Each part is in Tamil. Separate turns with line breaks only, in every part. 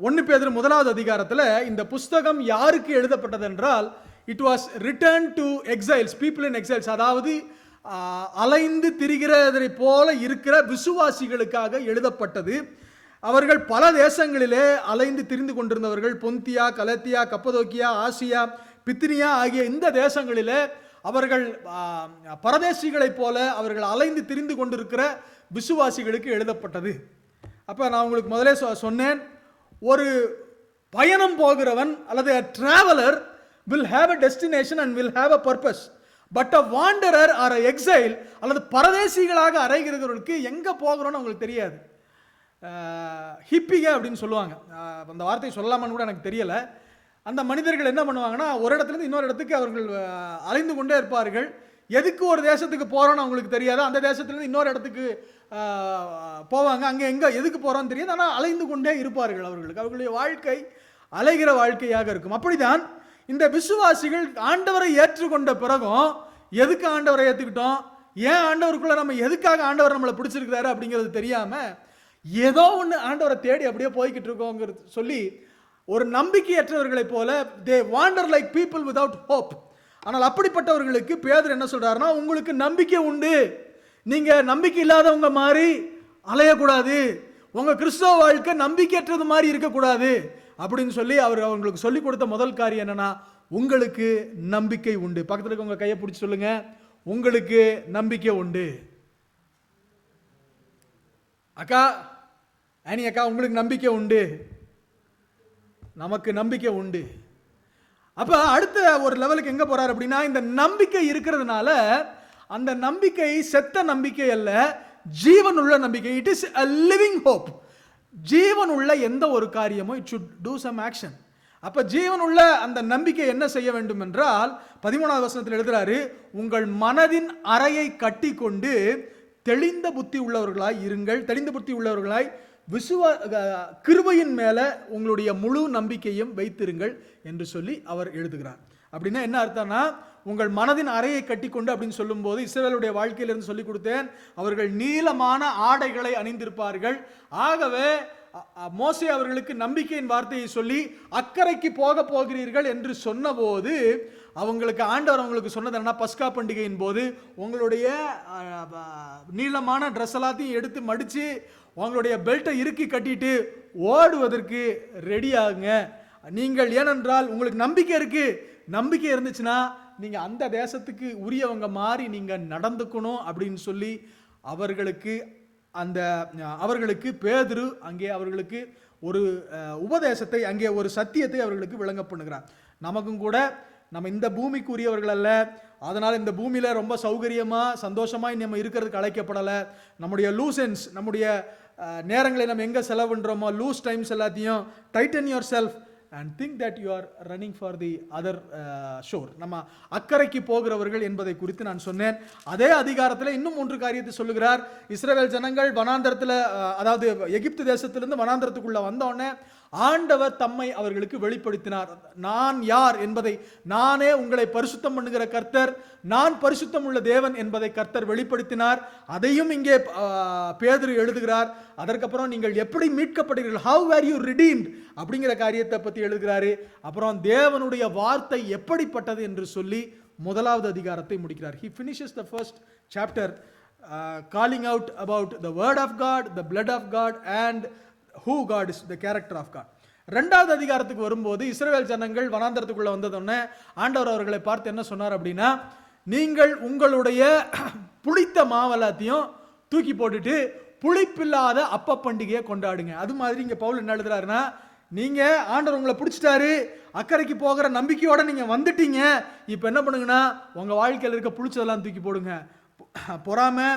1 பேதுரு 1வது அதிகாரத்தில் இந்த புஸ்தகம் யாருக்கு எழுதப்பட்டது என்றால், it was return to exiles, people in exiles, அதாவது அலைந்து திரிகிறதை போல இருக்கிற விசுவாசிகளுக்காக எழுதப்பட்டது. அவர்கள் பல தேசங்களிலே அலைந்து திரிந்து கொண்டிருந்தவர்கள். பொந்தியா, கலத்தியா, கப்பதோக்கியா, ஆசியா, பித்தினியா ஆகிய இந்த தேசங்களிலே அவர்கள் பரதேசிகளைப் போல அவர்கள் அலைந்து திரிந்து கொண்டிருக்கிற விசுவாசிகளுக்கு எழுதப்பட்டது. அப்போ நான் உங்களுக்கு முதலே சொன்னேன், ஒரு பயணம் போகிறவன் அல்லது a traveler will have a destination and will have a purpose, but a wanderer or a exile அல்லது பரதேசிகளாக அலைகிறவர்களுக்கு எங்கே போகிறோன்னு அவங்களுக்கு தெரியாது. ஹிப்பிங்க அப்படின்னு சொல்லுவாங்க, அந்த வார்த்தையை சொல்லலாமான்னு கூட எனக்கு தெரியலை. அந்த மனிதர்கள் என்ன பண்ணுவாங்கன்னா, ஒரு இடத்துலேருந்து இன்னொரு இடத்துக்கு அவர்கள் அலைந்து கொண்டே இருப்பார்கள். எதுக்கு ஒரு தேசத்துக்கு போகிறோன்னு அவங்களுக்கு தெரியாது. அந்த தேசத்துலேருந்து இன்னொரு இடத்துக்கு போவாங்க, அங்கே எங்கே எதுக்கு போகிறோன்னு தெரியாது, ஆனால் அலைந்து கொண்டே இருப்பார்கள். அவர்களுடைய வாழ்க்கை அலைகிற வாழ்க்கையாக இருக்கும். அப்படிதான் இந்த விசுவாசிகள் ஆண்டவரை ஏற்றுக்கொண்ட பிறகும் எதுக்கு ஆண்டவரை ஏற்றுக்கிட்டோம், ஏன் ஆண்டவருக்குள்ளே நம்ம எதுக்காக ஆண்டவர் நம்மளை பிடிச்சிருக்கிறாரு அப்படிங்கிறது தெரியாமல் ஏதோ ஒன்று ஆண்டவரை தேடி அப்படியே போய்கிட்டு இருக்கோங்கிறது சொல்லி ஒரு நம்பிக்கையற்றவர்களைப் போல they wander like people without hope. ஆனால் அப்படிப்பட்டவர்களுக்கு பேதுரு என்ன சொல்றாருன்னா, உங்களுக்கு நம்பிக்கை உண்டு, நீங்க நம்பிக்கை இல்லாதவங்க மாதிரி அலையக்கூடாது, உங்க கிறிஸ்தவ வாழ்க்கை நம்பிக்கையற்றது மாதிரி இருக்கக்கூடாது அப்படின்னு சொல்லி அவர் அவங்களுக்கு சொல்லி கொடுத்த முதல் காரியம் என்னன்னா, உங்களுக்கு நம்பிக்கை உண்டு. பக்கத்தில் இருக்க உங்க கையை பிடிச்சி சொல்லுங்க, உங்களுக்கு நம்பிக்கை உண்டு. அக்கா, ஆனி அக்கா, உங்களுக்கு நம்பிக்கை உண்டு, நமக்கு நம்பிக்கை உண்டு. அப்ப அடுத்த ஒரு லெவலுக்கு எங்க போறாரு அப்படின்னா, இந்த நம்பிக்கை இருக்கிறதுனால அந்த நம்பிக்கை செத்த நம்பிக்கை அல்ல, ஜீவன் உள்ள நம்பிக்கை. It is a living hope. ஜீவன் உள்ள எந்த ஒரு காரியமும் it should do some action. அப்ப ஜீவன் உள்ள அந்த நம்பிக்கை என்ன செய்ய வேண்டும் என்றால், 13வது வசனத்தில் எழுதுறாரு, உங்கள் மனதின் அறையை கட்டி கொண்டு தெளிந்த புத்தி உள்ளவர்களாய் இருங்கள், தெளிந்த புத்தி உள்ளவர்களாய் கிருபையின் மேல உங்களுடைய முழு நம்பிக்கையும் வைத்திருங்கள் என்று சொல்லி அவர் எழுதுகிறார். அப்படின்னா என்ன அர்த்தம்னா, உங்கள் மனதின் அறையை கட்டிக்கொண்டு அப்படின்னு சொல்லும் போது, இஸ்ரவேலுடைய வாழ்க்கையிலிருந்து சொல்லி கொடுத்தேன், அவர்கள் நீளமான ஆடைகளை அணிந்திருப்பார்கள். ஆகவே மோசே அவர்களுக்கு நம்பிக்கையின் வார்த்தையை சொல்லி அக்கறைக்கு போக போகிறீர்கள் என்று சொன்னபோது அவங்களுக்கு ஆண்டவர் அவங்களுக்கு சொன்னது என்ன, பஸ்கா பண்டிகையின் போது உங்களுடைய நீளமான ட்ரெஸ் எல்லாத்தையும் எடுத்து மடித்து உங்களுடைய பெல்ட்டை இறுக்கி கட்டிட்டு ஓடுவதற்கு ரெடி ஆகுங்க நீங்கள். ஏனென்றால் உங்களுக்கு நம்பிக்கை இருக்கு, நம்பிக்கை இருந்துச்சுன்னா நீங்க அந்த தேசத்துக்கு உரியவங்க மாதிரி நீங்க நடந்துக்கணும் அப்படின்னு சொல்லி அவர்களுக்கு பேதுரு அங்கே அவர்களுக்கு ஒரு உபதேசத்தை, அங்கே ஒரு சத்தியத்தை அவர்களுக்கு விளங்க பண்ணுகிறார். நமக்கும் கூட நம்ம இந்த பூமிக்கு உரியவர்கள் அல்ல, அதனால் இந்த பூமியில் ரொம்ப சௌகரியமாக சந்தோஷமாக நம்ம இருக்கிறதுக்கு அழைக்கப்படலை. நம்முடைய லூசன்ஸ், நம்முடைய நேரங்களை நம்ம எங்கே செலவுன்றோமோ லூஸ் டைம்ஸ் எல்லாத்தையும் Titan your self and think that you are running for the other sure. நம்ம அக்கறைக்கு போகிறவர்கள் என்பதை குறித்து நான் சொன்னேன். அதே அதிகாரத்தில் இன்னும் 3 காரியத்தை சொல்லுகிறார். இஸ்ரவேல் ஜனங்கள் வனாந்தரத்தில், அதாவது எகிப்து தேசத்திலிருந்து வனாந்தரத்துக்குள்ள வந்தோடனே ஆண்டவர் தம்மை அவர்களுக்கு வெளிப்படுத்தினார். நான் யார் என்பதை, நானே உங்களை பரிசுத்தம் பண்ணுகிற கர்த்தர், நான் பரிசுத்தம் உள்ள தேவன் என்பதை கர்த்தர் வெளிப்படுத்தினார். அதையும் இங்கே பேதுரு எழுதுகிறார். அதற்கப்புறம் நீங்கள் எப்படி மீட்கப்படுகிறீர்கள், how were you redeemed அப்படிங்கிற காரியத்தை பற்றி எழுதுகிறாரு. அப்புறம் தேவனுடைய வார்த்தை எப்படிப்பட்டது என்று சொல்லி 1வது அதிகாரத்தை முடிக்கிறார். He finishes the first chapter calling out about the word of God, the blood of God and who God is, the character of God. 2வது அதிகாரத்துக்கு வரும்போது இஸ்ரவேல் ஜனங்கள் வனாந்தரத்துக்குள்ள வந்ததுடனே ஆண்டவர் அவர்களை பார்த்து என்ன சொன்னார் அப்படின்னா, நீங்கள் உங்களுடைய புளித்த மாவெல்லாத்தையும் தூக்கி போட்டுட்டு புளிப்பில்லாத அப்ப பண்டிகையை கொண்டாடுங்க. அது மாதிரி இங்க பவுல் என்ன எழுதுறாருன்னா, நீங்க ஆண்டவர் உங்களை பிடிச்சிட்டாரு, அக்கறைக்கு போகிற நம்பிக்கையோட நீங்க வந்துட்டீங்க, இப்ப என்ன பண்ணுங்கன்னா உங்க வாழ்க்கையில் இருக்க புளிச்சதெல்லாம் தூக்கி போடுங்க. பொறாமை,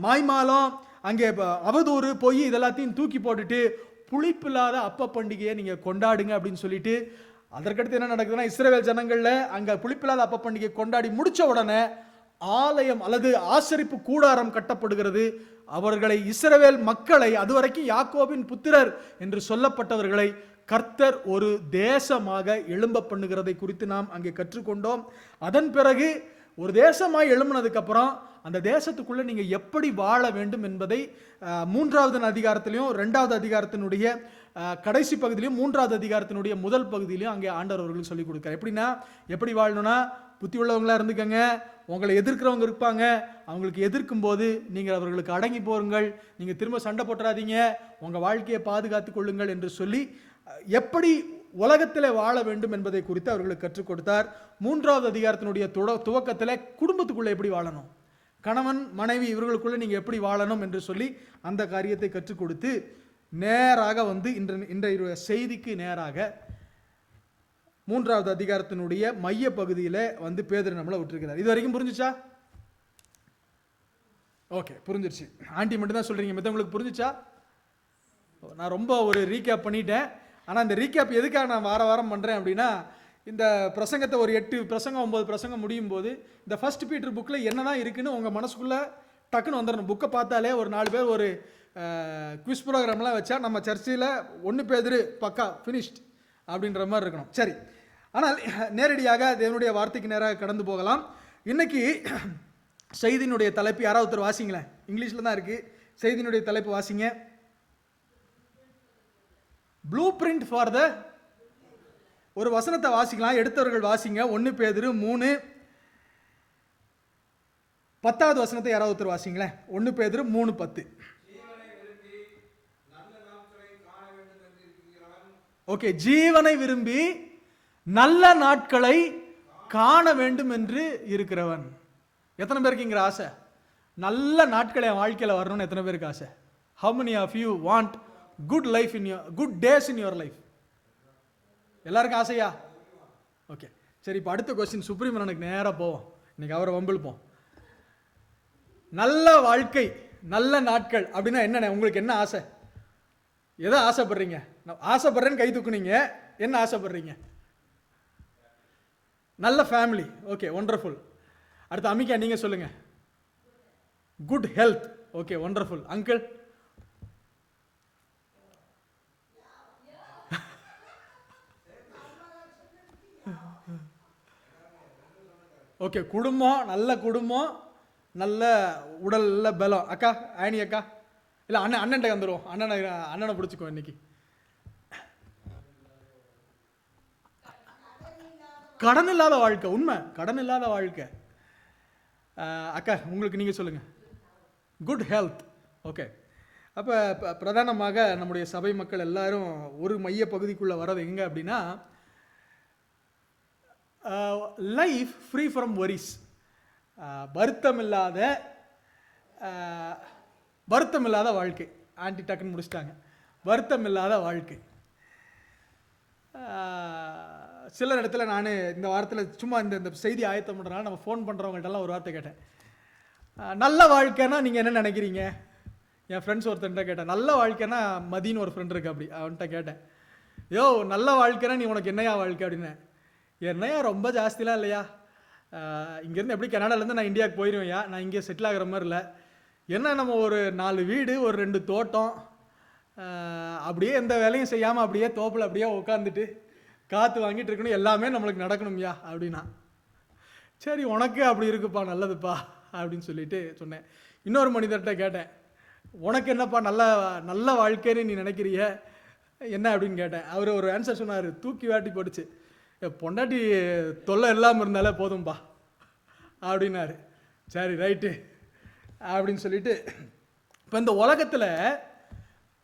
மாய்மாலம், அங்கே அவதூறு, பொய் இதெல்லாத்தையும் தூக்கி போட்டுட்டு புளிப்பில்லாத அப்ப பண்டிகையை நீங்க கொண்டாடுங்க அப்படின்னு சொல்லிட்டு, அதற்கடுத்து என்ன நடக்குதுன்னா, இஸ்ரவேல் ஜனங்கள்ல அங்க புளிப்பில்லாத அப்ப பண்டிகை கொண்டாடி முடிச்ச உடனே ஆலயம் அல்லது ஆசரிப்பு கூடாரம் கட்டப்படுகிறது. அவர்களை, இஸ்ரவேல் மக்களை, அதுவரைக்கும் யாக்கோபின் புத்திரர் என்று சொல்லப்பட்டவர்களை கர்த்தர் ஒரு தேசமாக எழும்ப பண்ணுகிறதை குறித்து நாம் அங்கே கற்றுக்கொண்டோம். அதன் பிறகு ஒரு தேசமாய் எழும்பினதுக்கு அப்புறம் அந்த தேசத்துக்குள்ள நீங்க எப்படி வாழ வேண்டும் என்பதை 3வது அதிகாரத்திலையும் 2வது அதிகாரத்தினுடைய கடைசி பகுதியிலையும் 3வது அதிகாரத்தினுடைய முதல் பகுதியிலையும் அங்கே ஆண்டவர் அவர்களுக்கு சொல்லிக் கொடுக்கார். எப்படின்னா, எப்படி வாழணும்னா, புத்தி உள்ளவங்களா இருந்துக்கங்க, உங்களை எதிர்க்கிறவங்க இருப்பாங்க, அவங்களுக்கு எதிர்க்கும் போது நீங்கள் அவர்களுக்கு அடங்கி போருங்கள், நீங்கள் திரும்ப சண்டை போட்டுறாதீங்க, உங்கள் வாழ்க்கையை பாதுகாத்து கொள்ளுங்கள் என்று சொல்லி எப்படி உலகத்தில் வாழ வேண்டும் என்பதை குறித்து அவர்களுக்கு கற்றுக் கொடுத்தார். 3வது அதிகாரத்தினுடைய துவக்கத்தில் குடும்பத்துக்குள்ளே எப்படி வாழணும், கணவன் மனைவி இவர்களுக்குள்ளே நீங்கள் எப்படி வாழணும் என்று சொல்லி அந்த காரியத்தை கற்றுக் கொடுத்து நேராக வந்து இன்றைய செய்திக்கு நேராக 3வது அதிகாரத்தினுடைய மைய பகுதியில் வந்து பேதுரு நம்மளை விட்டுருக்கிறார். இது வரைக்கும் புரிஞ்சுச்சா? ஓகே, புரிஞ்சிருச்சு. ஆண்டி மட்டும் தான் சொல்கிறீங்க, மற்றவங்களுக்கு புரிஞ்சுச்சா? நான் ரொம்ப ஒரு ரீகேப் பண்ணிட்டேன். ஆனால் இந்த ரீகேப் எதுக்காக நான் வாரம் பண்ணுறேன் அப்படின்னா, இந்த பிரசங்கத்தை ஒரு 8 பிரசங்கம் 9 பிரசங்கம் முடியும் போது இந்த ஃபர்ஸ்ட் பீட்டர் புக்கில் என்ன தான் இருக்குன்னு உங்கள் மனசுக்குள்ளே டக்குன்னு வந்துடணும். புக்கை பார்த்தாலே ஒரு 4 பேர் ஒரு குவிஸ் ப்ரோக்ராம்லாம் வச்சா நம்ம சர்ச்சில் 1 பேதுரு பக்கா ஃபினிஷ்ட் அப்படின்ற மாதிரி இருக்கணும். சரி, ஆனால் நேரடியாக தேவனுடைய வார்த்தைக்கு நேராக கடந்து போகலாம். இன்னைக்கு செய்தியினுடைய தலைப்பு யாராவது ஒருத்தர் வாசிங்களேன், இங்கிலீஷில் தான் இருக்குது. செய்தியினுடைய தலைப்பு வாசிங்க. ப்ளூ பிரிண்ட் ஃபார் த, ஒரு வசனத்தை வாசிக்கலாம், எடுத்தவர்கள் வாசிங்க. 1 பேதுரு 3 10வது வசனத்தை யாராவது ஒருத்தர் வாசிங்களேன். 1 பேதுரு 3:10. ஓகே, ஜீவனை விரும்பி நல்ல நாட்களை காண வேண்டும் என்று இருக்கிறவன். எத்தனை பேருக்கு இங்கிற ஆசை? நல்ல நாட்களை என் வாழ்க்கையில் வரணும்னு எத்தனை பேருக்கு ஆசை? How many of you want good life in your good days in your life? எல்லாருக்கும் ஆசையா? ஓகே, சரி. இப்போ அடுத்த கொஸ்டின் சுப்ரீமனுக்கு நேராக போவோம். இன்னைக்கு அவரை வம்பிழுப்போம். நல்ல வாழ்க்கை, நல்ல நாட்கள் அப்படின்னா என்னென்ன? உங்களுக்கு என்ன ஆசை? எதை ஆசைப்படுறீங்க? நான் ஆசைப்படுறேன்னு கை தூக்குனீங்க. என்ன ஆசைப்படுறீங்க? நல்ல ஃபேமிலி. Okay, wonderful. அடுத்து அமிகா, நீங்க சொல்லுங்க. Good health. Okay, wonderful. Uncle? Okay, குடும்பம், நல்ல குடும்பம், நல்ல உடல்ல பலம். அக்கா, ஆனி அக்கா? இல்லை, அண்ணன்ட்ட வந்துடுவோம். அண்ணனை பிடிச்சிக்கோ இன்னைக்கு. கடன் இல்லாத வாழ்க்கை. உண்மை, கடன் இல்லாத வாழ்க்கை. அக்கா, உங்களுக்கு நீங்கள் சொல்லுங்கள். Good health. ஓகே, அப்போ பிரதானமாக நம்முடைய சபை மக்கள் எல்லாரும் ஒரு மைய பகுதிக்குள்ளே வர்றது எங்கே அப்படின்னா, லைஃப் ஃப்ரீ ஃப்ரம் வரிஸ். வருத்தம் இல்லாத வாழ்க்கை. ஆன்டி டக்குன்னு முடிச்சிட்டாங்க. வருத்தம் இல்லாத வாழ்க்கை. சிலர் இடத்துல நான் இந்த வாரத்தில் சும்மா இந்த செய்தி ஆயத்தம் பண்ணுறதுனால நம்ம ஃபோன் பண்ணுறவங்கள்ட்டெல்லாம் ஒரு வார்த்தை கேட்டேன். நல்ல வாழ்க்கைன்னா நீங்கள் என்ன நினைக்கிறீங்க? என் ஃப்ரெண்ட்ஸ் ஒருத்தன்ட்ட கேட்டேன். நல்ல வாழ்க்கைன்னா மதின்னு ஒரு ஃப்ரெண்ட் இருக்கு, அப்படி அவன்கிட்ட கேட்டேன், யோ நல்ல வாழ்க்கைன்னா நீ உனக்கு என்னையா வாழ்க்கை அப்படின்னு. என்னையா ரொம்ப ஜாஸ்திலாம் இல்லையா, இங்கேருந்து எப்படி கனடாலேருந்து நான் இந்தியாவுக்கு போயிடுவேன்யா, நான் இங்கே செட்டில் ஆகிற மாதிரி இல்லை. என்ன நம்ம ஒரு 4 வீடு, ஒரு 2 தோட்டம், அப்படியே எந்த வேலையும் செய்யாமல் அப்படியே தோப்பில் அப்படியே உட்காந்துட்டு காற்று வாங்கிட்டு இருக்கணும், எல்லாமே நம்மளுக்கு நடக்கணும்யா அப்படின்னா. சரி, உனக்கு அப்படி இருக்குப்பா, நல்லதுப்பா அப்படின்னு சொல்லிட்டு சொன்னேன். இன்னொரு மனிதர்கிட்ட கேட்டேன், உனக்கு என்னப்பா நல்ல வாழ்க்கைன்னு நீ நினைக்கிறிய என்ன அப்படின்னு கேட்டேன். அவர் ஒரு ஆன்சர் சொன்னார், தூக்கி வாட்டி போட்டுச்சு, பொண்டாட்டி தொல்லை இல்லாமல் இருந்தாலே போதும்பா அப்படின்னாரு. சரி, ரைட்டு அப்படின்னு சொல்லிட்டு, இப்போ இந்த உலகத்தில்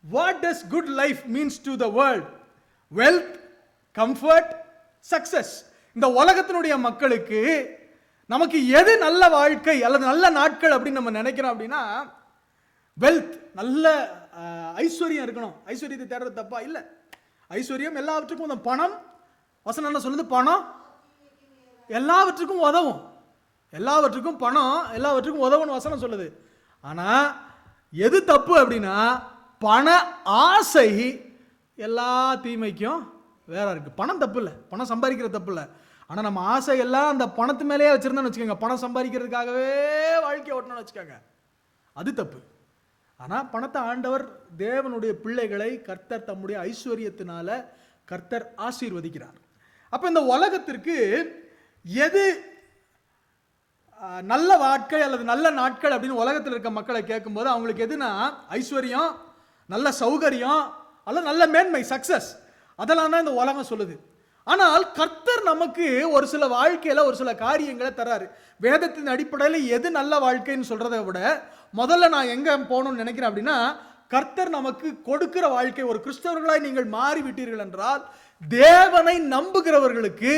what does good life means to the world? Wealth, comfort, success. இந்த உலகத்தினுடைய மக்களுக்கு நமக்கு எது நல்ல வாழ்க்கை அல்லது நல்ல நாட்கள் அப்படின்னு நம்ம நினைக்கிறோம் அப்படின்னா, வெல்த், நல்ல ஐஸ்வர்யம் இருக்கணும். ஐஸ்வர்யத்தை தேடுறது தப்பா இல்லை. ஐஸ்வர்யம் எல்லாவற்றுக்கும், அந்த பணம், வசனம் என்ன சொல்லுது? பணம் எல்லாவற்றுக்கும் உதவும். எல்லாவற்றுக்கும் பணம் எல்லாவற்றுக்கும் உதவுன்னு வசனம் சொல்லுது. ஆனால் எது தப்பு அப்படின்னா, பண ஆசை எல்லா தீமைக்கும் வேற இருக்கு. பணம் தப்பு இல்லை, பணம் சம்பாதிக்கிற தப்பு இல்லை. ஆனால் நம்ம ஆசை எல்லாம் அந்த பணத்து மேலேயே வச்சிருந்தோம்னு வச்சுக்கோங்க, பணம் சம்பாதிக்கிறதுக்காகவே வாழ்க்கையை ஓட்டணும்னு வச்சுக்கோங்க, அது தப்பு. ஆனால் பணத்தை ஆண்டவர், தேவனுடைய பிள்ளைகளை கர்த்தர் தம்முடைய ஐஸ்வர்யத்தினால கர்த்தர் ஆசீர்வதிக்கிறார். அப்போ இந்த உலகத்திற்கு எது நல்ல வாழ்க்கை அல்லது நல்ல நாட்கள் அப்படின்னு உலகத்தில் இருக்க மக்களை கேட்கும்போது அவங்களுக்கு எதுனா ஐஸ்வர்யம், நல்ல சௌகரியம், அல்லது நல்ல மேன்மை, சக்சஸ், அதெல்லாம் தான் இந்த உலகம் சொல்லுது. ஆனால் கர்த்தர் நமக்கு ஒரு சில வாழ்க்கையில ஒரு சில காரியங்களை தராரு. வேதத்தின் அடிப்படையில் எது நல்ல வாழ்க்கைன்னு சொல்றதை விட முதல்ல நான் எங்க போகணும்னு நினைக்கிறேன் அப்படின்னா, கர்த்தர் நமக்கு கொடுக்கிற வாழ்க்கை. ஒரு கிறிஸ்தவர்களாய் நீங்கள் மாறிவிட்டீர்கள் என்றால், தேவனை நம்புகிறவர்களுக்கு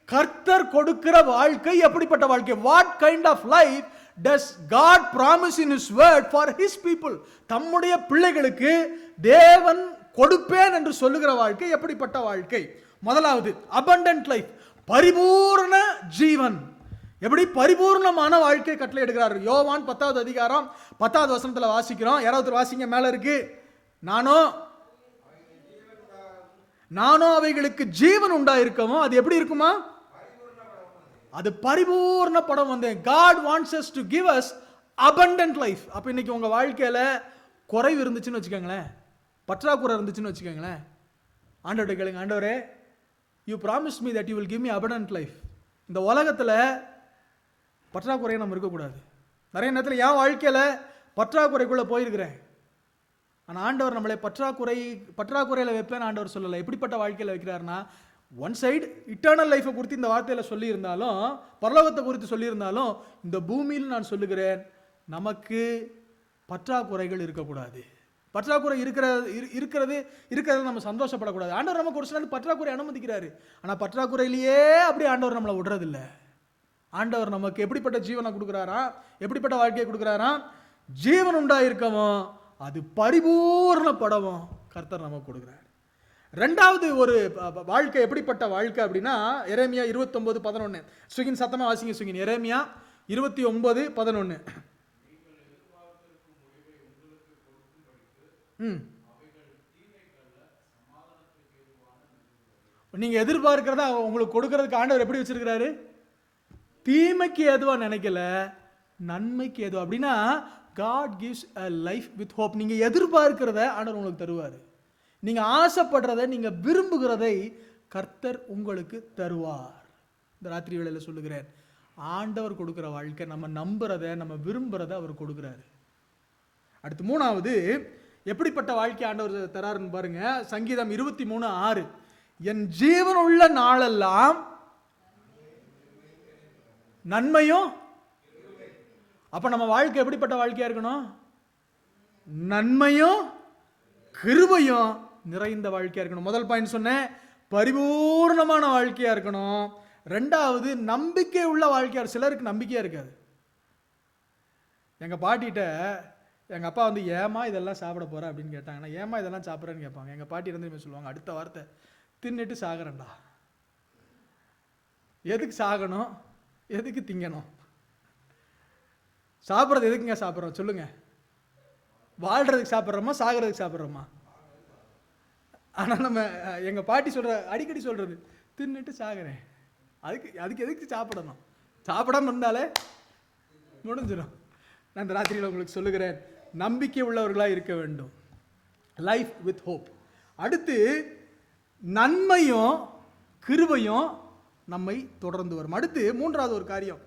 கர்த்தர் கொடுக்கிற வாழ்க்கை எப்படிப்பட்ட வாழ்க்கை? What kind of life does God promise in his word for his people? தம்முடைய பிள்ளைகளுக்கு தேவன் கொடுப்பேன் என்று சொல்லுகிற வாழ்க்கை எப்படிப்பட்ட வாழ்க்கை? முதலாவது அபண்டன்ட் லைஃப், பரிபூர்ண ஜீவன். எப்படி பரிபூர்ணமான வாழ்க்கை கட்டளை எடுக்கிறார்? யோவான் 10வது அதிகாரம் 10வது வசனத்துல வாசிக்கிறோம். யாராவது வாசிங்க, மேல இருக்கு. நானோ அவைகளுக்கு ஜீவன் உண்டாயிருக்கமோ அது எப்படி இருக்குமா? அது பரிபூர்ண படம் வந்தேன். God wants us to give us abundant life. அப்ப இன்னைக்கு உங்க வாழ்க்கையில குறைவு இருந்துச்சுன்னு வச்சுக்கோங்களேன், பற்றாக்குறை இருந்துச்சுன்னு வச்சுக்கோங்களேன், ஆண்டவர்கிட்ட கேளுங்க, ஆண்டவரே you promised me that you will give me abundant life. இந்த உலகத்துல பற்றாக்குறையை நம்ம இருக்கக்கூடாது. நிறைய நேரத்தில் என் வாழ்க்கையில பற்றாக்குறைக்குள்ள போயிருக்கிறேன். ஆனால் ஆண்டவர் நம்மளை பற்றாக்குறையில வைப்பேன் ஆண்டவர் சொல்லலை. எப்படிப்பட்ட வாழ்க்கையில வைக்கிறாருன்னா, ஒன் சைடு இட்டர்னல் லைஃபை குறித்து இந்த வார்த்தையில சொல்லியிருந்தாலும், பரலோகத்தை குறித்து சொல்லியிருந்தாலும், இந்த பூமியில் நான் சொல்லுகிறேன், நமக்கு பற்றாக்குறைகள் இருக்கக்கூடாது. பற்றாக்குறை இருக்கிறது நம்ம சந்தோஷப்படக்கூடாது. ஆண்டவர் நமக்கு ஒரு சில பற்றாக்குறை அனுமதிக்கிறாரு. ஆனால் பற்றாக்குறையிலேயே அப்படியே ஆண்டவர் நம்மளை விடுறதில்லை. ஆண்டவர் நமக்கு எப்படிப்பட்ட ஜீவனை கொடுக்குறாரா, எப்படிப்பட்ட வாழ்க்கையை கொடுக்குறாரா? ஜீவன் உண்டாயிருக்கமோ அது பரிபூர்ண படமும் கர்த்தர் நமக்கு கொடுக்குறார். ரெண்டாவது ஒரு வாழ்க்கை எப்படிப்பட்ட வாழ்க்கை அப்படின்னா, எரேமியா 29:11. சுகின் சத்தமா வாசிங்க சுகின். எரேமியா 29:11. நீங்க எதிர்பார்க்கிறத உங்களுக்கு கொடுக்கறதுக்கு ஆண்டவர் எப்படி வச்சிருக்கிறாரு? தீமைக்கு ஏதுவா நினைக்கல, நன்மைக்கு ஏதுவா. அப்படின்னா God gives a life with hope. நீங்க எதிர்பார்க்கிறத ஆண்டவர் உங்களுக்கு தருவார். நீங்க ஆசைப்படுறதை, நீங்க விரும்புகிறதை கர்த்தர் உங்களுக்கு தருவார். இந்த ராத்திரி வேளையில சொல்லுகிறேன், ஆண்டவர் கொடுக்கிற வாழ்க்கை, நம்ம நம்புறதை, நம்ம விரும்புறதை அவர் கொடுக்கிறாரு. அடுத்து மூணாவது எப்படிப்பட்ட வாழ்க்கை ஆண்டவர் தராருன்னு பாருங்க. சங்கீதம் 23:6. என் ஜீவன் உள்ள நாளெல்லாம் நன்மையும். அப்ப நம்ம வாழ்க்கை எப்படிப்பட்ட வாழ்க்கையா இருக்கணும்? நன்மையும் கிருபையும் நிறைந்த வாழ்க்கையா இருக்கணும். முதல் பாயிண்ட் சொன்னேன், பரிபூர்ணமான வாழ்க்கையா இருக்கணும். ரெண்டாவது நம்பிக்கை உள்ள வாழ்க்கையா. சிலருக்கு நம்பிக்கையா இருக்காது. எங்க பாட்டிட்ட எங்க அப்பா வந்து, ஏமா இதெல்லாம் சாப்பிட போற அப்படின்னு கேட்டாங்கன்னா, ஏமா இதெல்லாம் சாப்பிட்றேன்னு கேட்பாங்க. எங்க பாட்டி இருந்து சொல்லுவாங்க, அடுத்த வார்த்தை, தின்னுட்டு சாகிறேன்டா. எதுக்கு சாகணும்? எதுக்கு திங்கணும்? சாப்பிட்றது எதுக்குங்க சாப்பிட்றோம் சொல்லுங்க? வாழ்றதுக்கு சாப்பிட்றோமா, சாகிறதுக்கு சாப்பிட்றோமா? ஆனால் நம்ம எங்க பாட்டி அடிக்கடி சொல்றது, தின்னுட்டு சாகிறேன். அதுக்கு எதுக்கு சாப்பிடணும்? சாப்பிடாம இருந்தாலே முடிஞ்சிடும். நான் இந்த ராத்திரியில் உங்களுக்கு சொல்லுகிறேன், நம்பிக்கை உள்ளவர்களாக இருக்க வேண்டும். Life with hope. அடுத்து நன்மையும் கிருபையும் நம்மை தொடர்ந்து வரும். அடுத்து மூன்றாவது ஒரு காரியம்,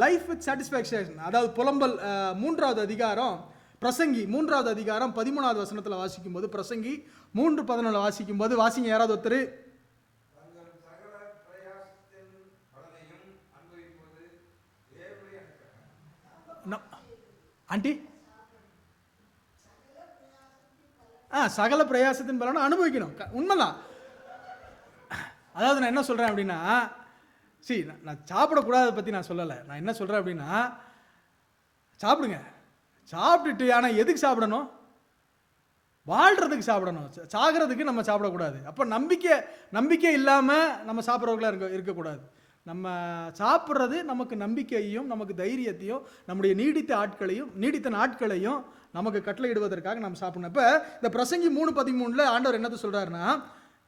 லைஃப் வித் சாட்டிஸ்ஃபேக்ஷன். அதாவது புலம்பல் 3வது அதிகாரம், பிரசங்கி 3வது அதிகாரம் 13வது வசனத்தில் வாசிக்கும் போது, பிரசங்கி 3:14 வாசிக்கும் போது, வாசிங்க யாராவது ஒருத்தர். ஆண்டி சகல பிரயாசத்தின் பலனை அனுபவிக்கணும். உண்மைதான். அதாவது நான் என்ன சொல்றேன் அப்படின்னா, நான் சாப்பிடக்கூடாத பத்தி நான் சொல்லலை. நான் என்ன சொல்றேன் அப்படின்னா, சாப்பிடுங்க, சாப்பிட்டுட்டு, ஆனால் எதுக்கு சாப்பிடணும்? வாழ்றதுக்கு சாப்பிடணும். சாகிறதுக்கு நம்ம சாப்பிடக்கூடாது. அப்போ நம்பிக்கை இல்லாமல் நம்ம சாப்பிட்றவர்களாக இருக்கக்கூடாது. நம்ம சாப்பிட்றது நமக்கு நம்பிக்கையையும் நமக்கு தைரியத்தையும் நம்முடைய நீடித்த நாட்களையும் நமக்கு கட்டளையிடுவதற்காக நம்ம சாப்பிடணும். இப்போ இந்த பிரசங்கி 3:13 ஆண்டவர் என்னது சொல்றாருன்னா,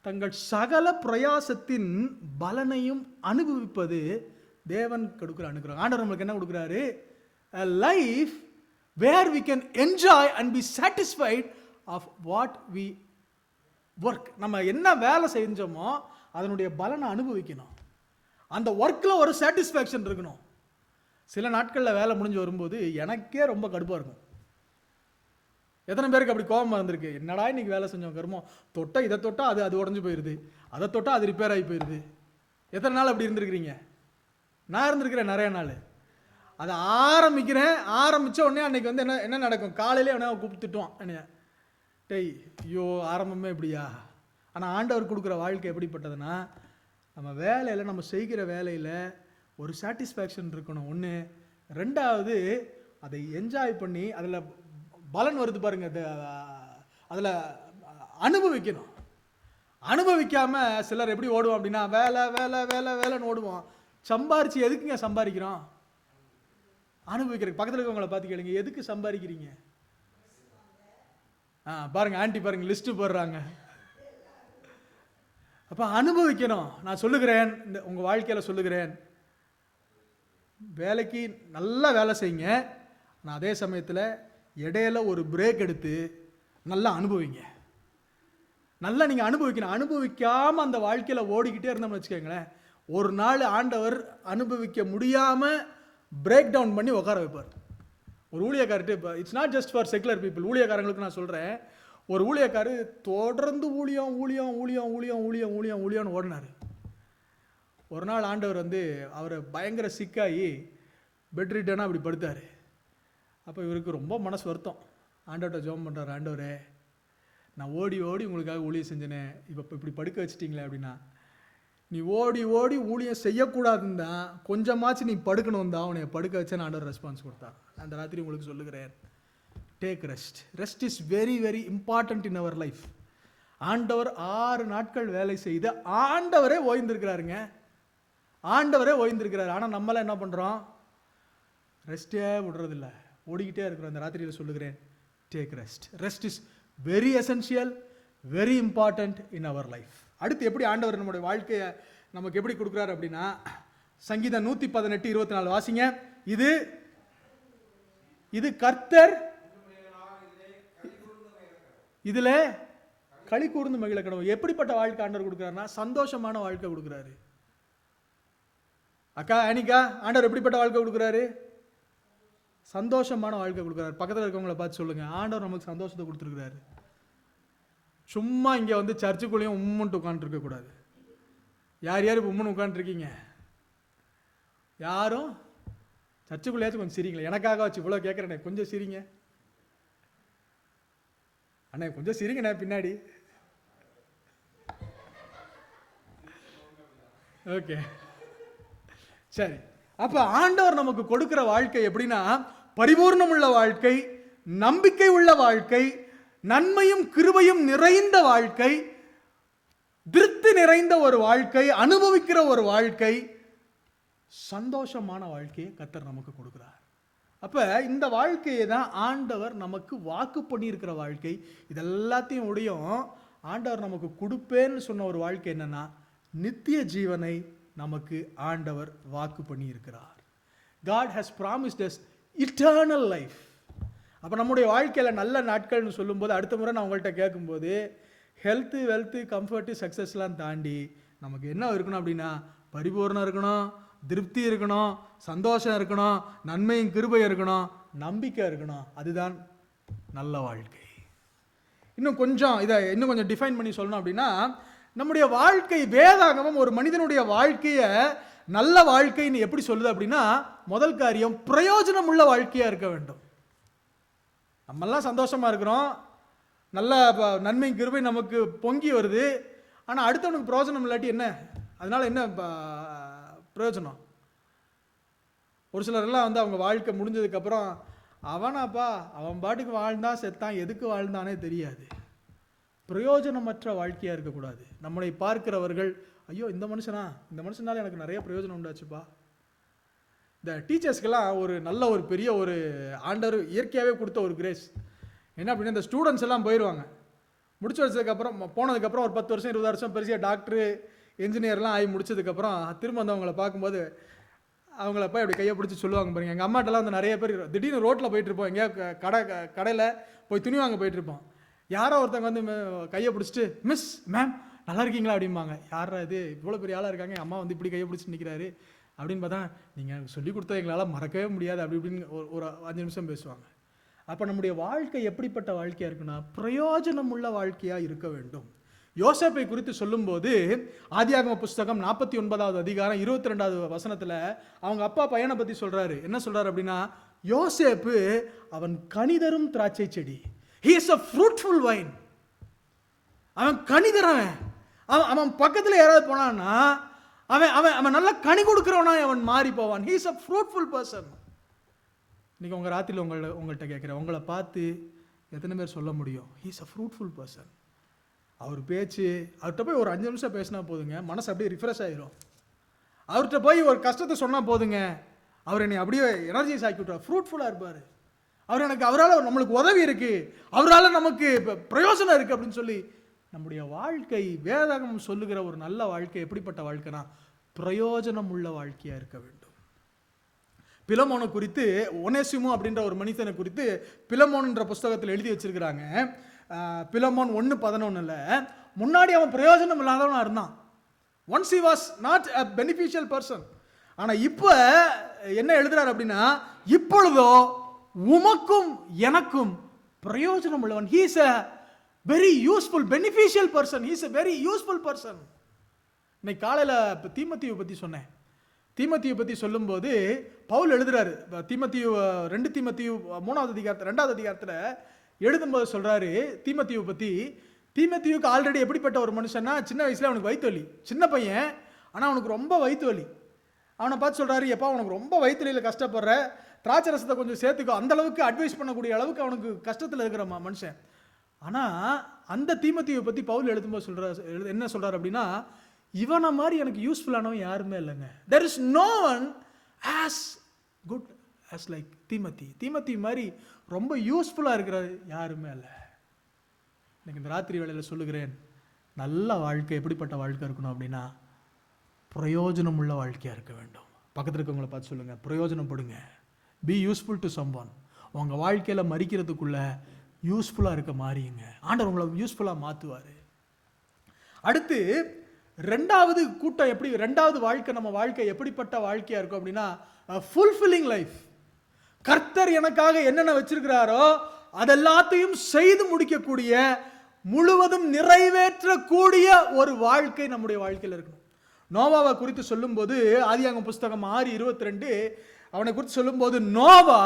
தங்கள் சகல பிரயாசத்தின் பலனையும் அனுபவிப்பது தேவன் கொடுக்குற அனுகிரகம். ஆண்டவர் நம்மளுக்கு என்ன கொடுக்குறாரு? a life where we can enjoy and be satisfied of what we work. நம்ம என்ன வேலை செஞ்சோமோ அதனுடைய பலனை அனுபவிக்கணும். அந்த ஒர்க்கில் ஒரு சாட்டிஸ்ஃபேக்ஷன் இருக்கணும். சில நாட்களில் வேலை முடிஞ்சு வரும்போது எனக்கே ரொம்ப கடுப்பாக இருக்கும். எத்தனை பேருக்கு அப்படி கோபம் இருந்திருக்கு? என்னடா இன்னைக்கு வேலை செஞ்சோம் கருமம், தொட்டா இதை தொட்டா அது உடஞ்சு போயிடுது, அதை தொட்டா அது ரிப்பேர் ஆகி போயிடுது. எத்தனை நாள் அப்படி இருந்திருக்கிறீங்க? நான் இருந்திருக்கிறேன் நிறைய நாள். அதை ஆரம்பித்த உடனே அன்னைக்கு வந்து என்ன நடக்கும், காலையிலே அவனை கூப்பிட்டுட்டுவான் என்னைய, டேய் ஐயோ ஆரம்பமே இப்படியா. ஆனால் ஆண்டவர் கொடுக்குற வாழ்க்கை எப்படிப்பட்டதுன்னா, நம்ம வேலையில் நம்ம செய்கிற வேலையில் ஒரு சாட்டிஸ்ஃபேக்ஷன் இருக்கணும் ஒன்று. ரெண்டாவது அதை என்ஜாய் பண்ணி அதில் பலன் வருது பாருங்க, அதில் அனுபவிக்கணும். அனுபவிக்காமல் சிலர் எப்படி ஓடுவோம் அப்படின்னா, வேலை வேலை வேலை வேலைன்னு ஓடுவோம். சம்பாரிச்சு எதுக்குங்க சம்பாதிக்கிறோம்? அனுபவிக்கிறதுக்கு. பக்கத்தில் இருக்கவங்களை பார்த்து கேளுங்க, எதுக்கு சம்பாதிக்கிறீங்க? பாருங்க ஆண்டி பாருங்க லிஸ்ட்டு போடுறாங்க. அப்போ அனுபவிக்கணும். நான் சொல்லுகிறேன், இந்த உங்கள் வாழ்க்கையில் சொல்லுகிறேன், வேலைக்கு நல்லா வேலை செய்யுங்க, ஆனால் அதே சமயத்தில் இடையில ஒரு பிரேக் எடுத்து நல்லா அனுபவிங்க. நல்லா நீங்கள் அனுபவிக்கணும். அனுபவிக்காமல் அந்த வாழ்க்கையில் ஓடிக்கிட்டே இருந்தோம்னு வச்சுக்கோங்களேன், ஒரு நாள் ஆண்டவர் அனுபவிக்க முடியாமல் பிரேக் டவுன் பண்ணி உட்கார வைப்பார். ஒரு ஊழியக்காரர்கிட்ட, இப்போ it's not just for secular people, ஊழியக்காரங்களுக்கு நான் சொல்கிறேன். ஒரு ஊழியக்காரு தொடர்ந்து ஊழியம் ஊழியம் ஊழியம் ஊழியம் ஊழியம் ஊழியம் ஊழியம்னு ஓடினார். ஒரு நாள் ஆண்டவர் வந்து அவரை பயங்கர சிக்காகி பெட் ரிட்டனாக அப்படி படுத்தார். அப்போ இவருக்கு ரொம்ப மனசு வருத்தம். ஆண்டவர்கிட்ட ஜெபம் பண்ணுறாரு, ஆண்டவரே நான் ஓடி ஓடி உங்களுக்காக ஊழியம் செஞ்சேனே, இப்போ இப்படி படுக்க வச்சிட்டிங்களே அப்படின்னா, நீ ஓடி ஓடி ஊழியம் செய்யக்கூடாதுன்னு தான், கொஞ்சமாச்சு நீ படுக்கணும் தான் அவனை படுக்க வச்சேன்னு ஆண்டவர் ரெஸ்பான்ஸ் கொடுத்தான். அந்த ராத்திரி உங்களுக்கு சொல்லுகிறேன், take rest. Rest is very very important in our life. ஆண்டவர் 6 நாட்கள் வேலை செய்து ஆண்டவரே ஓய்ந்திருக்கிறாருங்க. ஆண்டவரே ஓய்ந்திருக்கிறாரு. ஆனால் நம்மளாம் என்ன பண்ணுறோம்? ரெஸ்ட்டே விடுறதில்ல, ஓடிக்கிட்டே இருக்கிறோம். அந்த ராத்திரியில் சொல்லுகிறேன், take rest. Rest is very essential, very important in our life. அடுத்து எப்படி ஆண்டவர் நம்முடைய வாழ்க்கையை நமக்கு எப்படி கொடுக்குறாரு அப்படின்னா, சங்கீதம் 118:24 வாசிங்க. இது கர்த்தர் இதுல களி கூர்ந்து மகிழ கடவுள். எப்படிப்பட்ட வாழ்க்கை ஆண்டவர் கொடுக்குறாருன்னா, சந்தோஷமான வாழ்க்கை கொடுக்குறாரு. அக்கா அனிகா, ஆண்டவர் எப்படிப்பட்ட வாழ்க்கை கொடுக்குறாரு? சந்தோஷமான வாழ்க்கை கொடுக்குறாரு. பக்கத்தில் இருக்கவங்களை பார்த்து சொல்லுங்க, ஆண்டவர் நமக்கு சந்தோஷத்தை கொடுத்துருக்கிறாரு. சும்மா இங்கே வந்து சர்ச்சுக்குள்ளேயும் உம்முன்ட்டு உட்காந்துருக்க கூடாது. யார் யார் இப்போ உம்முன்னு உட்காந்துருக்கீங்க? யாரும் சர்ச்சுக்குள்ளேயாச்சும் கொஞ்சம் சிரிங்களேன். எனக்காக வச்சு இவ்வளோ கேட்குறேனே, கொஞ்சம் சிரிங்க அண்ணே, கொஞ்சம் சிரிங்கண்ணே பின்னாடி. ஓகே சரி. அப்போ ஆண்டவர் நமக்கு கொடுக்குற வாழ்க்கை எப்படின்னா, பரிபூர்ணமுள்ள வாழ்க்கை, நம்பிக்கை உள்ள வாழ்க்கை, நன்மையும் கிருபையும் நிறைந்த வாழ்க்கை, திருப்தி நிறைந்த ஒரு வாழ்க்கை, அனுபவிக்கிற ஒரு வாழ்க்கை, சந்தோஷமான வாழ்க்கையை கர்த்தர் நமக்கு கொடுக்கிறார். அப்ப இந்த வாழ்க்கையை தான் ஆண்டவர் நமக்கு வாக்கு பண்ணியிருக்கிற வாழ்க்கை. இதெல்லாத்தையும் உடையும் ஆண்டவர் நமக்கு கொடுப்பேன்னு சொன்ன ஒரு வாழ்க்கை என்னன்னா, நித்திய ஜீவனை நமக்கு ஆண்டவர் வாக்கு பண்ணி இருக்கிறார். God has promised us eternal life. அப்போ நம்முடைய வாழ்க்கையில் நல்ல நாட்கள்னு சொல்லும்போது, அடுத்த முறை நான் உங்கள்கிட்ட கேட்கும்போது, ஹெல்த்து வெல்த்து கம்ஃபர்ட்டு சக்ஸஸ்லாம் தாண்டி நமக்கு என்ன இருக்கணும் அப்படின்னா, பரிபூர்ணம் இருக்கணும், திருப்தி இருக்கணும், சந்தோஷம் இருக்கணும், நன்மையும் கிருபை இருக்கணும், நம்பிக்கை இருக்கணும். அதுதான் நல்ல வாழ்க்கை. இன்னும் கொஞ்சம் டிஃபைன் பண்ணி சொல்லணும் அப்படின்னா, நம்முடைய வாழ்க்கை, வேதாகமம் ஒரு மனிதனுடைய வாழ்க்கையை நல்ல வாழ்க்கைன்னு எப்படி சொல்லுது அப்படின்னா, முதல் காரியம் பிரயோஜனம் உள்ள வாழ்க்கையாக இருக்க வேண்டும். நம்மெல்லாம் சந்தோஷமாக இருக்கிறோம், நல்ல நன்மை கிருபை நமக்கு பொங்கி வருது, ஆனால் அடுத்தவனுக்கு பிரயோஜனம் இல்லாட்டி என்ன? அதனால் என்ன பிரயோஜனம்? ஒரு சிலரெல்லாம் வந்து அவங்க வாழ்க்கை முடிஞ்சதுக்கப்புறம், அவனாப்பா அவன் பாட்டுக்கு வாழ்ந்தான் செத்தான், எதுக்கு வாழ்ந்தானே தெரியாது. பிரயோஜனமற்ற வாழ்க்கையாக இருக்கக்கூடாது. நம்மளை பார்க்கிறவர்கள், ஐயோ இந்த மனுஷனால எனக்கு நிறைய பிரயோஜனம் உண்டாச்சுப்பா. இந்த டீச்சர்ஸ்க்கெல்லாம் ஒரு நல்ல ஒரு பெரிய ஒரு ஆண்டவர் இயற்கையாகவே கொடுத்த ஒரு கிரேஸ் என்ன அப்படின்னா, இந்த ஸ்டூடெண்ட்ஸ் எல்லாம் போயிடுவாங்க, முடிச்சு வச்சதுக்கப்புறம் போனதுக்கப்புறம் ஒரு 10 வருஷம் 20 வருஷம் பெருசாக டாக்டரு என்ஜினியர்லாம் ஆகி முடிச்சதுக்கப்புறம் திரும்ப வந்து அவங்கள பார்க்கும்போது அவங்கள போய் அப்படி கையை பிடிச்சி சொல்லுவாங்க பாருங்க. எங்கள் அம்மாட்டெல்லாம் வந்து நிறைய பேர் திடீர்னு ரோட்டில் போயிட்டுருப்போம், எங்கேயா கடையில் போய் துணி வாங்க போயிட்டுருப்போம், யாரோ ஒருத்தவங்க வந்து கையை பிடிச்சிட்டு, மிஸ் மேம் நல்லா இருக்கீங்களா அப்படிம்பாங்க. யாரா இது இவ்வளோ பெரிய ஆளாக இருக்காங்க, அம்மா வந்து இப்படி கையை பிடிச்சி நிற்கிறாரு அப்படின்னு பார்த்தா, நீங்கள் சொல்லிக் கொடுத்தா எங்களால் மறக்கவே முடியாது அப்படி இப்படின்னு ஒரு 5 நிமிஷம் பேசுவாங்க. அப்போ நம்முடைய வாழ்க்கை எப்படிப்பட்ட வாழ்க்கையாக இருக்குன்னா பிரயோஜனம் உள்ள வாழ்க்கையாக இருக்க வேண்டும். யோசேப்பை குறித்து சொல்லும்போது ஆதியாகம புஸ்தகம் 49வது அதிகாரம் 22வது வசனத்தில் அவங்க அப்பா பையனை பற்றி சொல்கிறாரு. என்ன சொல்கிறார் அப்படின்னா, யோசேப்பு அவன் கனிதரும் திராட்சை செடி. He is a fruitful vine. அவன் கனிதரவன். அவன் பக்கத்தில் யாராவது போனான்னா அவன் அவன் அவன் நல்லா கனி கொடுக்குறவனா அவன் மாறி போவான். He is a fruitful person. இன்னைக்கு உங்கள் ராத்திரியில் உங்கள்கிட்ட கேட்குறேன், உங்களை பார்த்து எத்தனை பேர் சொல்ல முடியும் He is a fruitful person? அவர் பேச்சு, அவர்கிட்ட போய் ஒரு 5 நிமிஷம் பேசினா போதுங்க, மனசு அப்படியே ரிஃப்ரெஷ் ஆகிரும். அவர்கிட்ட போய் ஒரு கஷ்டத்தை சொன்னால் போதுங்க, அவர் என்னை அப்படியே எனர்ஜைஸ் ஆக்கி விட்டுருவார். ஃப்ரூட்ஃபுல்லாக இருப்பார். அவரால் நம்மளுக்கு உதவி இருக்குது, அவரால் நமக்கு பிரயோஜனம் இருக்குது அப்படின்னு சொல்லி நம்முடைய வாழ்க்கை, வேதாகமம் சொல்லுகிற ஒரு நல்ல வாழ்க்கை எப்படிப்பட்ட வாழ்க்கைனா பிரயோஜனம் உள்ள வாழ்க்கையாக இருக்க வேண்டும். பிலமோனை குறித்து, ஒனேசிமோ அப்படின்ற ஒரு மனிதனை குறித்து பிலமோன்ன்ற புஸ்தகத்தில் எழுதி வச்சிருக்கிறாங்க. பிலமோன் 1:11 முன்னாடி அவன் பிரயோஜனம் இல்லாதவனா இருந்தான். Once he was not a beneficial person. ஆனால் இப்போ என்ன எழுதுறாரு அப்படின்னா, இப்பொழுதோ உமக்கும் எனக்கும் பிரயோஜனம் உள்ளவன். he is a very useful beneficial person. he is a very useful person. இன்னைக்கு காலையில் தீமோத்தேயுவை பற்றி சொன்னேன். தீமோத்தேயுவை பற்றி சொல்லும்போது பவுல் எழுதுறாரு. தீமோத்தேயு 2 தீமோத்தேயு 3வது அதிகாரத்தில் 2வது அதிகாரத்தில் எழுதும்போது சொல்கிறாரு தீமோத்தேயுவை பற்றி. தீமோத்தேயுக்கு ஆல்ரெடி எப்படிப்பட்ட ஒரு மனுஷன்னா, சின்ன வயசில் அவனுக்கு வயிற்று வலி. சின்ன பையன், ஆனால் அவனுக்கு ரொம்ப வயிற்று வலி. அவனை பார்த்து சொல்கிறாரு, எப்பா உனக்கு ரொம்ப வயிற்று வலியில் கஷ்டப்படுற, திராட்சை ரசத்தை கொஞ்சம் சேர்த்துக்கோ. அந்த அளவுக்கு அட்வைஸ் பண்ணக்கூடிய அளவுக்கு அவனுக்கு கஷ்டத்தில் இருக்கிற மனுஷன். ஆனால் அந்த தீமோத்தேயுவை பற்றி பவுல் எழுதும்போது என்ன சொல்கிறார் அப்படின்னா, இவனை மாதிரி எனக்கு யூஸ்ஃபுல்லானவன் யாருமே இல்லைங்க. There is no one as good as like Timothy. தீமோத்தேயு மாதிரி ரொம்ப யூஸ்ஃபுல்லாக இருக்கிறது யாருமே இல்லை. எனக்கு இந்த ராத்திரி வேளையில் சொல்லுகிறேன், நல்ல வாழ்க்கை எப்படிப்பட்ட வாழ்க்கை இருக்கணும் அப்படின்னா பிரயோஜனம் உள்ள வாழ்க்கையாக இருக்க வேண்டும். பக்கத்தில் இருக்கவங்களை பார்த்து சொல்லுங்கள், பிரயோஜனப்படுங்க. Be useful to someone. உங்கள் வாழ்க்கையில் மறிக்கிறதுக்குள்ள யூஸ்ஃபுல்லாக இருக்க மாறியுங்க. ஆண்டவர் உங்களை யூஸ்ஃபுல்லாக மாற்றுவார். அடுத்து 2வது கூட்டம் எப்படி, 2வது வாழ்க்கை, நம்ம வாழ்க்கை எப்படிப்பட்ட வாழ்க்கையாக இருக்கும் அப்படின்னா ஃபுல்ஃபில்லிங் லைஃப். கர்த்தர் எனக்காக என்னென்ன வச்சிருக்கிறாரோ அதெல்லாத்தையும் செய்து முடிக்கக்கூடிய, முழுவதும் நிறைவேற்றக்கூடிய ஒரு வாழ்க்கை நம்முடைய வாழ்க்கையில் இருக்கணும். நோவாவை குறித்து சொல்லும்போது ஆதியாகமம் புஸ்தகம் 6:22 அவனை குறித்து சொல்லும்போது, நோவா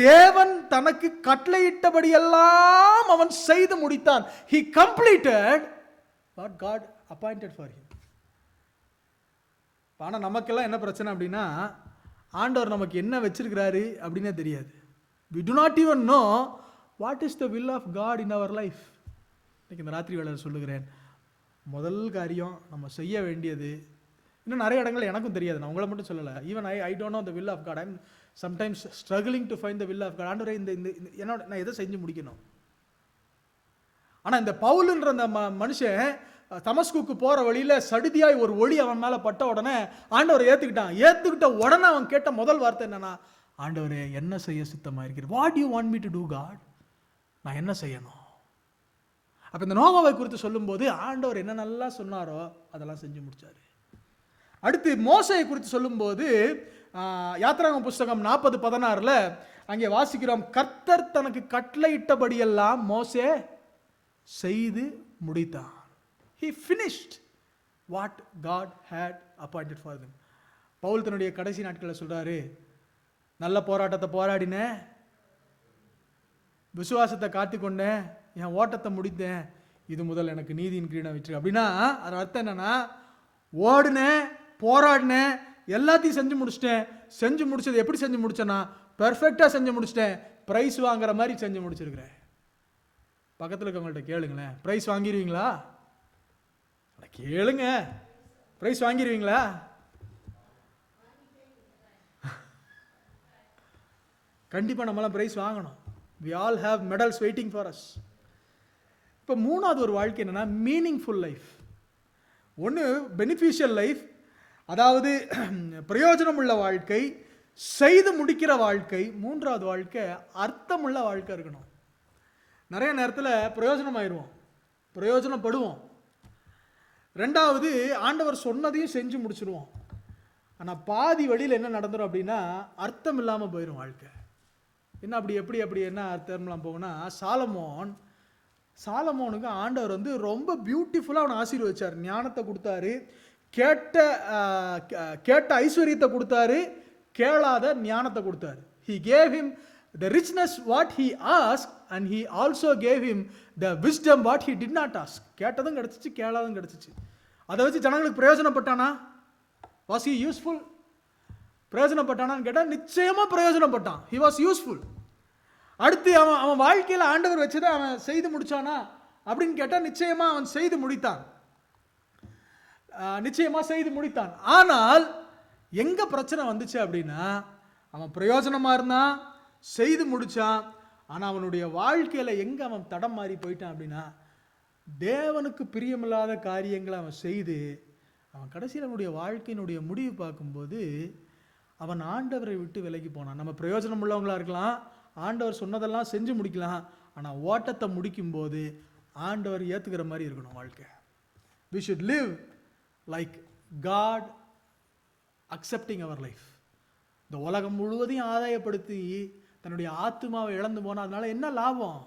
தேவன் தனக்கு கட்டளையிட்டபடியெல்லாம் அவன் செய்து முடித்தான். He completed what God appointed for him. ஆனால் நமக்கெல்லாம் என்ன பிரச்சனை அப்படின்னா, ஆண்டவர் நமக்கு என்ன வச்சிருக்கிறாரு அப்படின்னே தெரியாது. We do not even know what is the will of God in our life. இன்னைக்கு இந்த ராத்திரி வேளையில் சொல்லுகிறேன், முதல் காரியம் நம்ம செய்ய வேண்டியது, இன்னும் நிறைய இடங்கள் எனக்கும் தெரியாது, நான் உங்களை மட்டும் சொல்லலை. Even I don't know the will of God. I am sometimes struggling to find the will of God. ஆண்டவரே இந்த என்னோட நான் எதை செஞ்சு முடிக்கணும். ஆனால் இந்த பவுலுன்ற அந்த மனுஷன் தமஸ்குக்கு போகிற வழியில் சடுதியாய் ஒரு ஒளி அவன் மேலே பட்ட உடனே ஆண்டவரை ஏற்றுக்கிட்ட உடனே அவன் கேட்ட முதல் வார்த்தை என்னன்னா, ஆண்டவரே என்ன செய்ய சித்தமாக இருக்கிறது? What you want me to do God? நான் என்ன செய்யணும்? அப்போ இந்த நோவாவை குறித்து சொல்லும்போது ஆண்டவர் என்ன நல்லா சொன்னாரோ அதெல்லாம் செஞ்சு முடிச்சாரு. அடுத்து மோசையை குறித்து சொல்லும்போது யாத்திராகம புஸ்தகம் 40:16 அங்கே வாசிக்கிறோம், கர்த்தர் தனக்கு கட்டளையிட்டபடியெல்லாம் மோசே செய்து முடித்தான். He finished what God had appointed for them. Pavul தன்னுடைய கடைசி நாட்களில் சொல்றாரு, நல்ல போராட்டத்தை போராடினேன், விசுவாசத்தை காத்துக்கொண்டேன், என் ஓட்டத்தை முடித்தேன், இது முதல் எனக்கு நீதியின் கிரீடம் விற்று. அப்படின்னா அது அர்த்தம் என்னன்னா, ஓடுனேன், போராடினேன், எல்லாத்தையும் செஞ்சு முடிச்சிட்டேன். செஞ்சு முடிச்சது எப்படி செஞ்சு முடிச்சேன்னா பெர்ஃபெக்டாக செஞ்சு முடிச்சிட்டேன். ப்ரைஸ் வாங்குற மாதிரி செஞ்சு முடிச்சிருக்கிறேன். பக்கத்தில் இருக்கவங்கள்ட்ட கேளுங்களேன், ப்ரைஸ் வாங்கிடுவீங்களா? கேளுங்க, ப்ரைஸ் வாங்கிடுவீங்களா? கண்டிப்பாக நம்மளாம் ப்ரைஸ் வாங்கணும். we all have medals waiting for us. இப்போ 3வது ஒரு வாழ்க்கை என்னன்னா மீனிங்ஃபுல் லைஃப். ஒன்று பெனிஃபிஷியல் லைஃப், அதாவது பிரயோஜனம் உள்ள வாழ்க்கை, செய்து முடிக்கிற வாழ்க்கை. 3வது வாழ்க்கை அர்த்தமுள்ள வாழ்க்கை இருக்கணும். நிறைய நேரத்தில் பிரயோஜனமாயிருவோம், பிரயோஜனப்படுவோம். 2வது ஆண்டவர் சொன்னதையும் செஞ்சு முடிச்சிருவோம். ஆனால் பாதி வழியில் என்ன நடந்துடும் அப்படின்னா அர்த்தம் இல்லாமல் போயிடும் வாழ்க்கை. என்ன அப்படி என்ன அர்த்தம்லாம் போகும்னா, சாலமோனுக்கு ஆண்டவர் வந்து ரொம்ப பியூட்டிஃபுல்லாக அவனை ஆசீர்வதிச்சார். ஞானத்தை கொடுத்தாரு, கேட்ட ஐஸ்வர்யத்தை கொடுத்தாரு, கேளாத ஞானத்தை கொடுத்தாரு. He gave him the richness what he asked and he also gave him the wisdom what he did not ask. கேட்டதும் கிடைச்சிச்சு, கேளாதும் கிடைச்சிச்சு. அதை வச்சு ஜனங்களுக்கு பிரயோஜனப்பட்டானா? Was he useful? பிரயோஜனப்பட்டானான்னு கேட்டால் நிச்சயமா பிரயோஜனப்பட்டான். He was useful. அடுத்து அவன் வாழ்க்கையில் ஆண்டவர் வச்சதை அவன் செய்து முடிச்சானா அப்படின்னு கேட்டால் நிச்சயமா அவன் செய்து முடித்தான். ஆனால் எங்க பிரச்சனை வந்துச்சு அப்படின்னா, அவன் பிரயோஜனமா இருந்தான், செய்து முடிச்சான். ஆனா அவனுடைய வாழ்க்கையில எங்க அவன் தடம் மாறி போயிட்டான் அப்படின்னா, தேவனுக்கு பிரியமில்லாத காரியங்களை அவன் செய்து அவன் கடைசியில் அவனுடைய வாழ்க்கையினுடைய முடிவு பார்க்கும்போது அவன் ஆண்டவரை விட்டு விலகி போனான். நம்ம பிரயோஜனம் உள்ளவங்களா இருக்கலாம், ஆண்டவர் சொன்னதெல்லாம் செஞ்சு முடிக்கலாம், ஆனால் ஓட்டத்தை முடிக்கும் போது ஆண்டவர் ஏற்றுக்கிற மாதிரி இருக்கணும் வாழ்க்கை. We should live like God accepting our life. இந்த உலகம் முழுவதையும் ஆதாயப்படுத்தி தன்னுடைய ஆத்மாவை இழந்து போனால் அதனால என்ன லாபம்?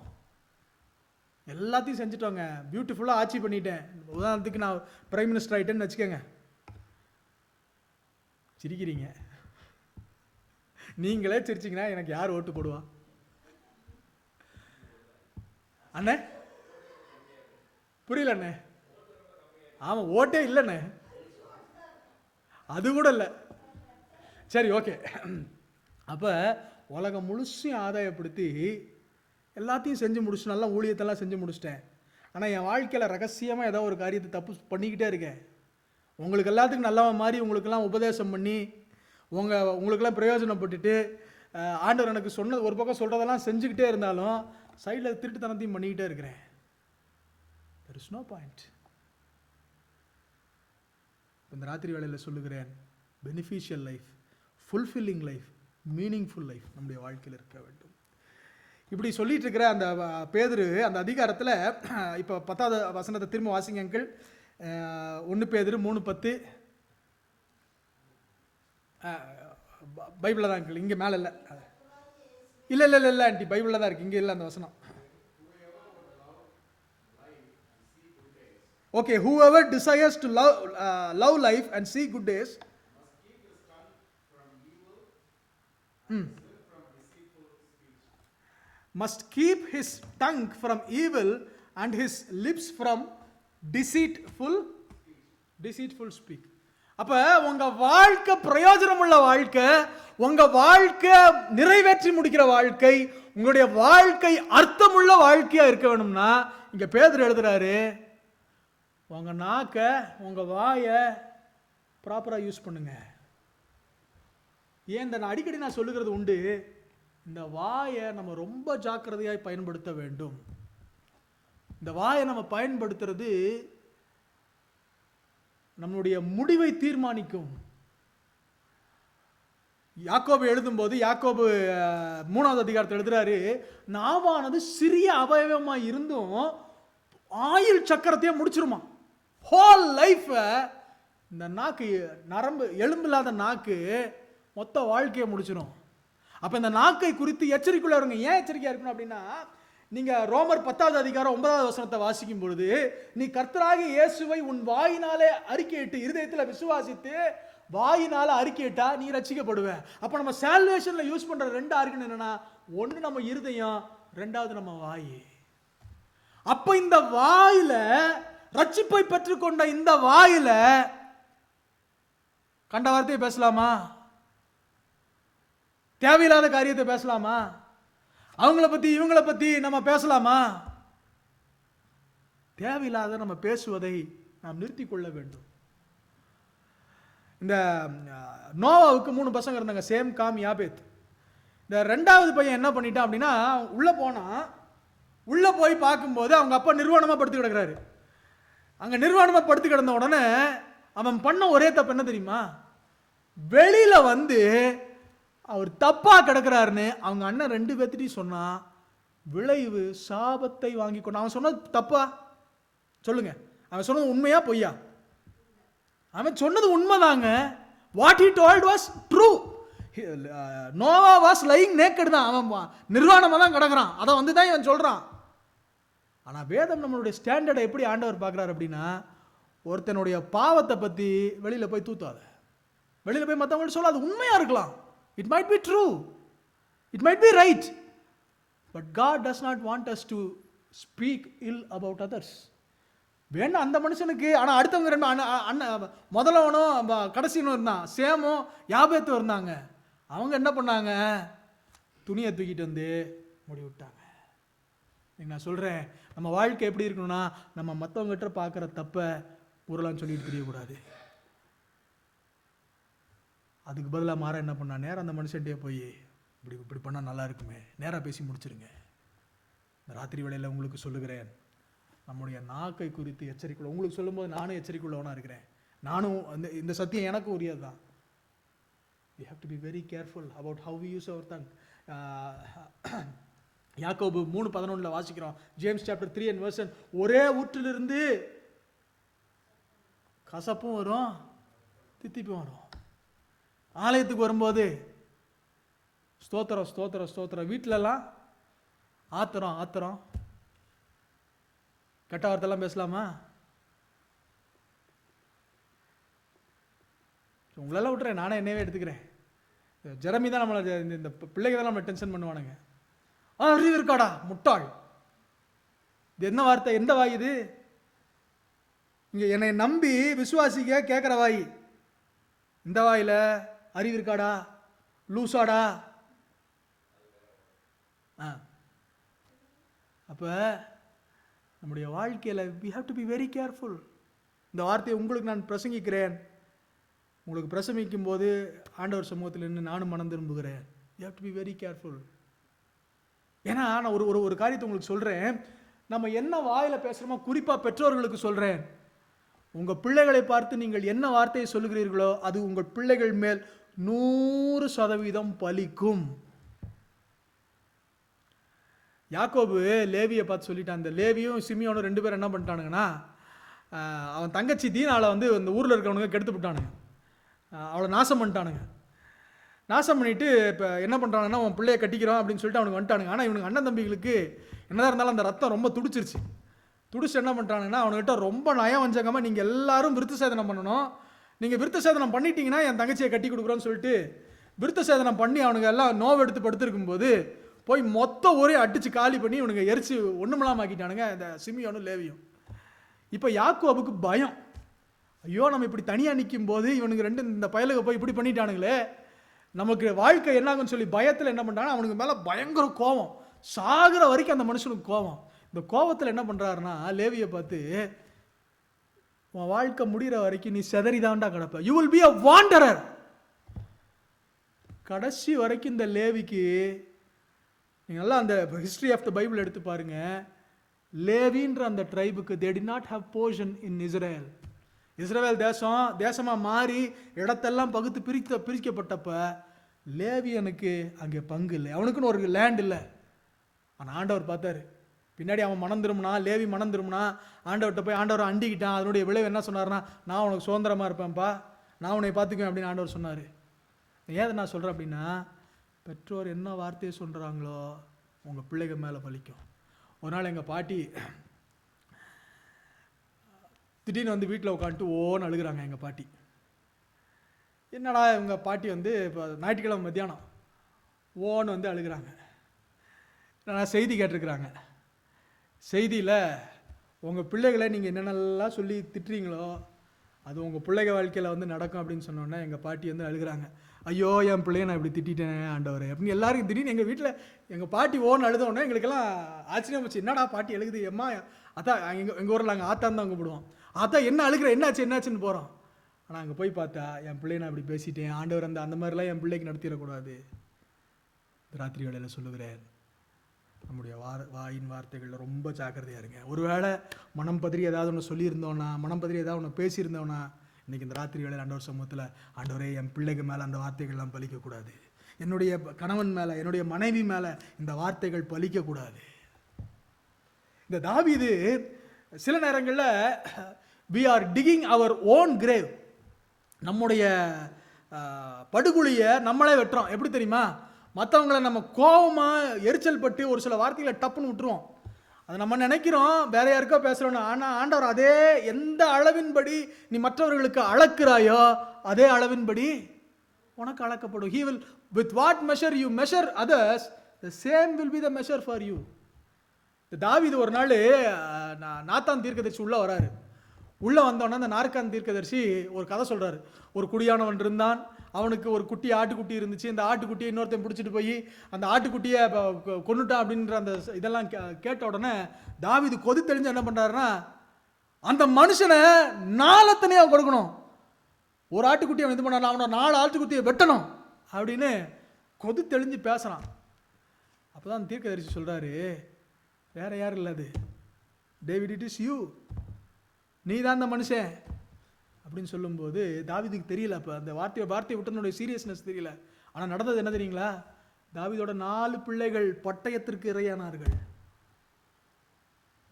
எல்லாத்தையும் செஞ்சுட்டோங்க, பியூட்டிஃபுல்லாக ஆட்சி பண்ணிட்டேன். உதாரணத்துக்கு நான் பிரைம் மினிஸ்டர் ஆகிட்டேன்னு வச்சுக்கோங்க. சிரிக்கிறீங்க, நீங்களே சிரிச்சிங்கன்னா எனக்கு யார் ஓட்டு போடுவா? அண்ணே புரியல அண்ணே. ஆமாம், ஓட்டே இல்லைண்ணே, அது கூட இல்லை. சரி, ஓகே. அப்போ உலகம் முழுசையும் ஆதாயப்படுத்தி எல்லாத்தையும் செஞ்சு முடிச்சு, நல்லா ஊழியத்தெல்லாம் செஞ்சு முடிச்சிட்டேன். ஆனால் என் வாழ்க்கையில் ரகசியமாக ஏதோ ஒரு காரியத்தை தப்பு பண்ணிக்கிட்டே இருக்கேன். உங்களுக்கு எல்லாத்துக்கும் நல்லவன் மாதிரி உங்களுக்கெல்லாம் உபதேசம் பண்ணி உங்களுக்கெல்லாம் பிரயோஜனப்பட்டுட்டு ஆண்டவர் எனக்கு சொன்னது ஒரு பக்கம் சொல்கிறதெல்லாம் செஞ்சுக்கிட்டே இருந்தாலும் சைடில் திருட்டுத்தனத்தையும் பண்ணிக்கிட்டே இருக்கிறேன். there is no point. இந்த ராத்திரி வேளையில் சொல்லுகிறேன், beneficial life, fulfilling life, meaningful life நம்முடைய வாழ்க்கையில் இருக்க வேண்டும். இப்படி சொல்லிட்டு இருக்கிற அந்த பேதுரு அந்த அதிகாரத்தில் இப்போ 10வது வசனத்தை திரும்ப வாசிங்க அங்கிள். 1 பேதுரு 3:10. பைபிளில் தான் அங்கிள், இங்கே மேலே இல்லை. இல்லை ஆண்டி, பைபிளில் தான் இருக்குது, இங்கே இல்லை அந்த வசனம். Okay, whoever desires to love life and see good days must keep his tongue from evil and his lips from deceitful speak. அப்ப உங்க வாழ்க்கை பிரயோஜனமுள்ள வாழ்க்கை, உங்க வாழ்க்கை நிறைவேற்றி முடிக்கிற வாழ்க்கை, உங்களுடைய வாழ்க்கை அர்த்தமுள்ள வாழ்க்கையா இருக்க வேணும்னா இங்க பேதுரு எழுதுறாரு, உங்க நாக்க உங்க வாயை ப்ராப்பரா யூஸ் பண்ணுங்க. ஏன் நான் அடிக்கடி நான் சொல்லுகிறது உண்டு, இந்த வாயை நம்ம ரொம்ப ஜாக்கிரதையாய் பயன்படுத்த வேண்டும். இந்த வாயை நம்ம பயன்படுத்துறது நம்மளுடைய முடிவை தீர்மானிக்கும். யாக்கோபு எழுதும்போது, யாக்கோபு 3வது அதிகாரத்தில் எழுதுறாரு, நாவானது சிறிய அவயவமா இருந்தும் ஆயுள் சக்கரத்தையே முடிச்சிருமா. ஹோல் லைஃப் இந்த நாக்கு, நரம்பு எலும்பில்லாத நாக்கு மொத்த வாழ்க்கையை முடிச்சிடும். அப்ப இந்த நாக்கை குறித்து எச்சரிக்கையுள்ள இருங்க. ஏன் எச்சரிக்கையா இருக்கணும் அப்படின்னா, நீங்க ரோமர் 10வது அதிகாரம் 9வது வசனத்தை வாசிக்கும் பொழுது, நீ கர்த்தராகிய இயேசுவை உன் வாயினாலே அறிக்கையிட்டு இருதயத்தில் விசுவாசித்து வாயினால அறிக்கையிட்டா நீ ரட்சிக்கப்படுவ. அப்ப நம்ம சால்வேஷன்ல யூஸ் பண்ற 2 ஆர்கன் என்னன்னா, ஒன்னு நம்ம இருதயம், 2வது நம்ம வாய். அப்ப இந்த வாயில ரட்சிப்பை பெற்றுக்கொண்ட இந்த வாயில கண்ட வார்த்தையை பேசலாமா? தேவையில்லாத காரியத்தை பேசலாமா? அவங்கள பத்தி இவங்கள பத்தி நம்ம பேசலாமா? தேவையில்லாத நம்ம பேசுவதை நாம் நிறுத்திக் கொள்ள வேண்டும். இந்த நோவாவுக்கு 3 பசங்க இருந்தாங்க, சேம், காம், யாபேத். இந்த 2வது பையன் என்ன பண்ணிட்டான் அப்படின்னா, உள்ள போய் பார்க்கும்போது அவங்க அப்பா நிர்வாணமா படுத்து கிடக்குறாரு. அங்க நிர்வாணமா படுத்து கிடந்த உடனே அவன் பண்ண ஒரே தப்பு என்ன தெரியுமா? வெளியில வந்து அவர் தப்பா கிடக்கிறாருன்னு அவங்க அண்ணன் 2 பேர்த்திட்டையும் சொன்னா, விளைவு சாபத்தை வாங்கி கொண்டு. அவன் சொன்னது தப்பா சொல்லுங்க? அவன் சொன்னது உண்மையா பொய்யா? அவன் சொன்னது உண்மைதாங்க. What he told was true. Noah was lying naked தான், அவன் நிர்வாணமாக தான் கிடக்குறான். அதை வந்து தான் இவன் சொல்கிறான். ஆனால் வேதம் நம்மளுடைய ஸ்டாண்டர்டை எப்படி ஆண்டவர் பார்க்குறாரு அப்படின்னா, ஒருத்தனுடைய பாவத்தை பற்றி வெளியில் போய் தூத்தாத, வெளியில் போய் மற்றவங்கள்ட்ட சொல்ல. அது உண்மையாக இருக்கலாம், it might be true, it might be right, but God does not want us to speak ill about others. வேணா அந்த மனுஷனுக்கு. ஆனால் அடுத்தவங்க ரெண்டு அண்ணன், முதலவனும் கடைசினும் இருந்தான், சேமும் யாபேத்தும் இருந்தாங்க. அவங்க என்ன பண்ணாங்க? துணியை தூக்கிட்டு வந்து முடி விட்டாங்க. நான் சொல்கிறேன், நம்ம வாழ்க்கை எப்படி இருக்கணும்னா, நம்ம மற்றவங்ககிட்ட பார்க்குற தப்பை ஊரெல்லாம் சொல்லிட்டு தெரியக்கூடாது. அதுக்கு பதிலாக மாற என்ன பண்ணா, நேரம் அந்த மனுஷன்ட்டே போய் இப்படி இப்படி பண்ணால் நல்லா இருக்குமே, நேராக பேசி முடிச்சிருங்க. இந்த ராத்திரி வேளையில் உங்களுக்கு சொல்லுகிறேன், நம்முடைய நாக்கை குறித்து எச்சரிக்கை. உங்களுக்கு சொல்லும்போது நானும் எச்சரிக்கையுள்ளவனாக இருக்கிறேன். நானும் இந்த சத்தியம் எனக்கு உரியது தான். We have to be very careful about how we use our tongue. யாக்கோபு 3:11 வாசிக்கிறோம். James chapter 3 and verse 1. ஒரே ஊற்றிலிருந்து கசப்பும் வரும், தித்திப்பும் வரும். ஆலயத்துக்கு வரும்போது ஸ்தோத்திரம் ஸ்தோத்திரம் ஸ்தோத்திரம், வீட்டிலலாம் ஆத்திரம் ஆத்திரம், கெட்ட வார்த்தைலாம் பேசலாமா? உங்களெல்லாம் விட்டுறேன், நானே என்னவே எடுத்துக்கிறேன். ஜெரமி தான் நம்மளை, இந்த பிள்ளைங்க தான் நம்மளை டென்ஷன் பண்ணுவானுங்க. அறிவு இருக்காடா முட்டாள். இது என்ன வார்த்தை, எந்த வாய் இது? இங்கே என்னை நம்பி விசுவாசிக்க கேட்குற வாய். இந்த வாயில் அறிவு இருக்காடா, லூசாடா? அப்போ நம்முடைய வாழ்க்கையில் we have to be very careful. இந்த வார்த்தையை உங்களுக்கு நான் பிரசங்கிக்கிறேன். உங்களுக்கு பிரசங்கிக்கும் போது ஆண்டவர் சமூகத்தில் நின்று நானும் மனம் திரும்புகிறேன். you have to be very careful. ஏன்னா நான் ஒரு காரியத்தை உங்களுக்கு சொல்கிறேன். நம்ம என்ன வாயில் பேசுகிறோமோ, குறிப்பாக பெற்றோர்களுக்கு சொல்கிறேன், உங்கள் பிள்ளைகளை பார்த்து நீங்கள் என்ன வார்த்தையை சொல்லுகிறீர்களோ அது உங்கள் பிள்ளைகள் மேல் 100% பலிக்கும். யாக்கோபு லேவியை பார்த்து சொல்லிட்டான். அந்த லேவியும் சிமியோனும் 2 பேரும் என்ன பண்ணிட்டானுங்கன்னா, அவன் தங்கச்சி தீனால வந்து இந்த ஊரில் இருக்கிறவனுங்க கெடுத்து விட்டானுங்க, அவளை நாசம் பண்ணிட்டானுங்க. நாசம் பண்ணிவிட்டு இப்போ என்ன பண்ணுறாங்கன்னா, அவன் பிள்ளையை கட்டிக்கிறோம் அப்படின்னு சொல்லிட்டு அவனுக்கு வந்துட்டானுங்க. ஆனால் இவனுக்கு அண்ணன் தம்பிகளுக்கு என்னதான் இருந்தாலும் அந்த ரத்தம் ரொம்ப துடிச்சிருச்சு. துடிச்சு என்ன பண்ணுறானுங்கன்னா, அவனுக்கிட்ட ரொம்ப நயம் வஞ்சகமாக, நீங்கள் எல்லாரும் விருத்த சேதனம் பண்ணணும், நீங்கள் விருத்த சேதனம் பண்ணிட்டீங்கன்னா என் தங்கச்சியை கட்டி கொடுக்குறோன்னு சொல்லிட்டு விருத்த சேதனம் பண்ணி அவனுங்க எல்லாம் நோவு எடுத்து படுத்துருக்கும்போது போய் மொத்த ஒரே அடித்து காலி பண்ணி இவனுங்க எரிச்சு ஒன்றுமெல்லாம் ஆக்கிட்டானுங்க இந்த சிமியோனும் லேவியும். இப்போ யாக்கோபுக்கு பயம், ஐயோ நம்ம இப்படி தனியாக நிற்கும் போது இவனுக்கு ரெண்டு இந்த பயலுக போய் இப்படி பண்ணிட்டானுங்களே, நமக்கு வாழ்க்கை என்னாகுன்னு சொல்லி பயத்தில் என்ன பண்ணுறாங்கன்னா, அவனுக்கு மேலே பயங்கர கோபம், சாகிற வரைக்கும் அந்த மனுஷனுக்கு கோபம். இந்த கோபத்தில் என்ன பண்ணுறாருன்னா, லேவியை பார்த்து, உன் வாழ்க்கை முடிகிற வரைக்கும் நீ செதறிதான்டா கிடப்ப, யூ வில் பி அ வாண்டரர். கடைசி வரைக்கும் இந்த லேவிக்கு, நீங்கள் நல்லா அந்த ஹிஸ்ட்ரி ஆஃப் த பைபிள் எடுத்து பாருங்க, லேவின்ற அந்த ட்ரைபுக்கு they did not have portion in Israel. இஸ்ரவேல் தேசமாக மாறி இடத்தெல்லாம் பகுத்து பிரிக்கப்பட்டப்ப லேவியனுக்கு அங்கே பங்கு இல்லை, அவனுக்குன்னு ஒரு லேண்ட் இல்லை. ஆனால் ஆண்டவர் பார்த்தாரு, பின்னாடி அவன் மனம் திரும்பினா, லேவி மனம் திரும்பினா, ஆண்டவர்கிட்ட போய் ஆண்டவரை அண்டிக்கிட்டான். அதனுடைய விளைவு என்ன சொன்னார்னா, நான் உனக்கு சுதந்திரமாக இருப்பேன்ப்பா, நான் உன்னை பார்த்துக்குவேன் அப்படின்னு ஆண்டவர் சொன்னார். ஏதை நான் சொல்கிறேன் அப்படின்னா, பெற்றோர் என்ன வார்த்தையை சொல்கிறாங்களோ உங்கள் பிள்ளைகள் மேலே பலிக்கும். ஒரு நாள் எங்கள் பாட்டி திடீர்னு வந்து வீட்டில் உட்காந்துட்டு ஓன்னு அழுகிறாங்க. எங்கள் பாட்டி என்னடா, எங்கள் பாட்டி வந்து இப்போ ஞாயிற்றுக்கிழமை மத்தியானம் ஓன்னு வந்து அழுகிறாங்க. நான் செய்தி கேட்டிருக்கிறாங்க. செய்தியில் உங்கள் பிள்ளைகளை நீங்கள் என்னென்னலாம் சொல்லி திட்டுறீங்களோ அது உங்கள் பிள்ளைங்க வாழ்க்கையில் வந்து நடக்கும் அப்படின்னு சொன்னோன்னே எங்கள் பாட்டி வந்து அழுகிறாங்க. ஐயோ என் பிள்ளைய நான் இப்படி திட்டேன் ஆண்டவரே அப்படின்னு எல்லாருக்கும். திடீர்னு எங்கள் வீட்டில் எங்கள் பாட்டி ஓன்னு அழுதோடனே எங்களுக்கெல்லாம் ஆச்சரியம் போச்சு. என்னடா பாட்டி அழுகுது, எம்மா அதான் எங்கள் ஊரில் நாங்கள் ஆத்தான்னு தான் கூப்பிடுவோம். அதான் என்ன அழுகிற, என்னாச்சுன்னு போகிறோம். ஆனால் அங்கே போய் பார்த்தா என் பிள்ளைய நான் இப்படி பேசிட்டேன், ஆண்டவர் அந்த மாதிரிலாம் என் பிள்ளைக்கு நடத்திடக்கூடாது. ராத்திரி வேளையில் சொல்லுகிறேன், நம்முடைய வாயின் வார்த்தைகளில் ரொம்ப ஜாக்கிரதையாக இருங்க. ஒருவேளை மனம் பதறி ஏதாவது ஒன்று சொல்லியிருந்தோன்னா, மனம் பதறி ஏதாவது ஒன்று பேசியிருந்தோன்னா, இன்றைக்கி இந்த ராத்திரி வேளையில் ஆண்டவர் சமூகத்தில், ஆண்டவரே என் பிள்ளைகள் மேலே அந்த வார்த்தைகள்லாம் பலிக்கக்கூடாது, என்னுடைய கணவன் மேலே, என்னுடைய மனைவி மேலே இந்த வார்த்தைகள் பலிக்கக்கூடாது. இந்த தாவீது சில நேரங்களில் we are digging our own grave, நம்முடைய படுகுழியை நம்மளே வெட்டுறோம். எப்படி தெரியுமா? மற்றவங்களை நம்ம கோபமாக எரிச்சல் பட்டு ஒரு சில வார்த்தைகளை டப்புன்னு விட்டுருவோம். அதை நம்ம நினைக்கிறோம் வேற யாருக்கோ பேசுகிறோன்னு. ஆனால் ஆண்டவர் அதே எந்த அளவின்படி நீ மற்றவர்களுக்கு அளக்கிறாயோ அதே அளவின்படி உனக்கு அளக்கப்படும். He will, with what measure you measure others, the same will be the measure for you. தாவீது ஒரு நாள் நாத்தான் தீர்க்கதரிசி உள்ள வராரு. உள்ள வந்தோன்னா அந்த நார்கான் தீர்க்கதரிசி ஒரு கதை சொல்றாரு. ஒரு குடியானவன் இருந்தான், அவனுக்கு ஒரு குட்டி ஆட்டுக்குட்டி இருந்துச்சு. இந்த ஆட்டுக்குட்டியை இன்னொருத்தன் பிடிச்சிட்டு போய் அந்த ஆட்டுக்குட்டியை கொன்னுட்டான் அப்படின்ற அந்த இதெல்லாம் கேட்ட உடனே தாவீது கொதி தெளிஞ்சு என்ன பண்றாருன்னா, அந்த மனுஷனை நாளத்தனையா கொடுக்கணும். ஒரு ஆட்டுக்குட்டியை இது பண்ண அவனை 4 ஆட்டுக்குட்டியை வெட்டணும் அப்படின்னு கொதி தெளிஞ்சு பேசுறான். அப்போதான் தீர்க்கதரிசி சொல்றாரு, வேற யாரும் இல்லை, அது டேவிட், இட் இஸ் யூ, நீ தான் அந்த மனுஷன் அப்படின்னு சொல்லும்போது தாவீதுக்கு தெரியல. அப்போ அந்த வார்த்தையை விட்டனுடைய சீரியஸ்னஸ் தெரியல. ஆனால் நடந்தது என்ன தெரியுங்களா? தாவீதோட 4 பிள்ளைகள் பட்டயத்திற்கு இரையானார்கள்.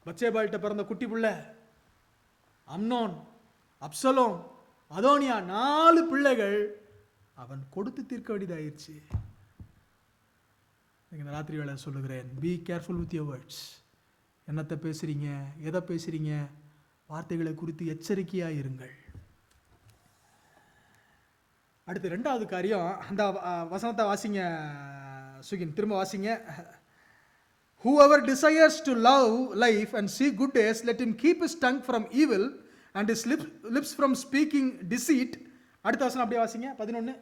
பத்சேபாள்கிட்ட பிறந்த குட்டி பிள்ளை அம்னோன், அப்சலோம், அதோனியா, 4 பிள்ளைகள் அவன் கொடுத்து தீர்க்க வேண்டியதாயிருச்சு. இந்த ராத்திரி வேளை சொல்லுகிறேன், be careful with your words. என்னத்தை பேசுறீங்க, எதை பேசுறீங்க, வார்த்தைகளை குறித்து எச்சரிக்கையாக இருங்கள். அடுத்து 2வது காரியம், அந்த வசனத்தை வாசிங்க சுகின், திரும்ப வாசிங்க. Whoever desires to love life and see good days, let him keep his tongue from evil and his lips from speaking deceit. அடுத்த வசனம் அப்படியே வாசிங்க 11.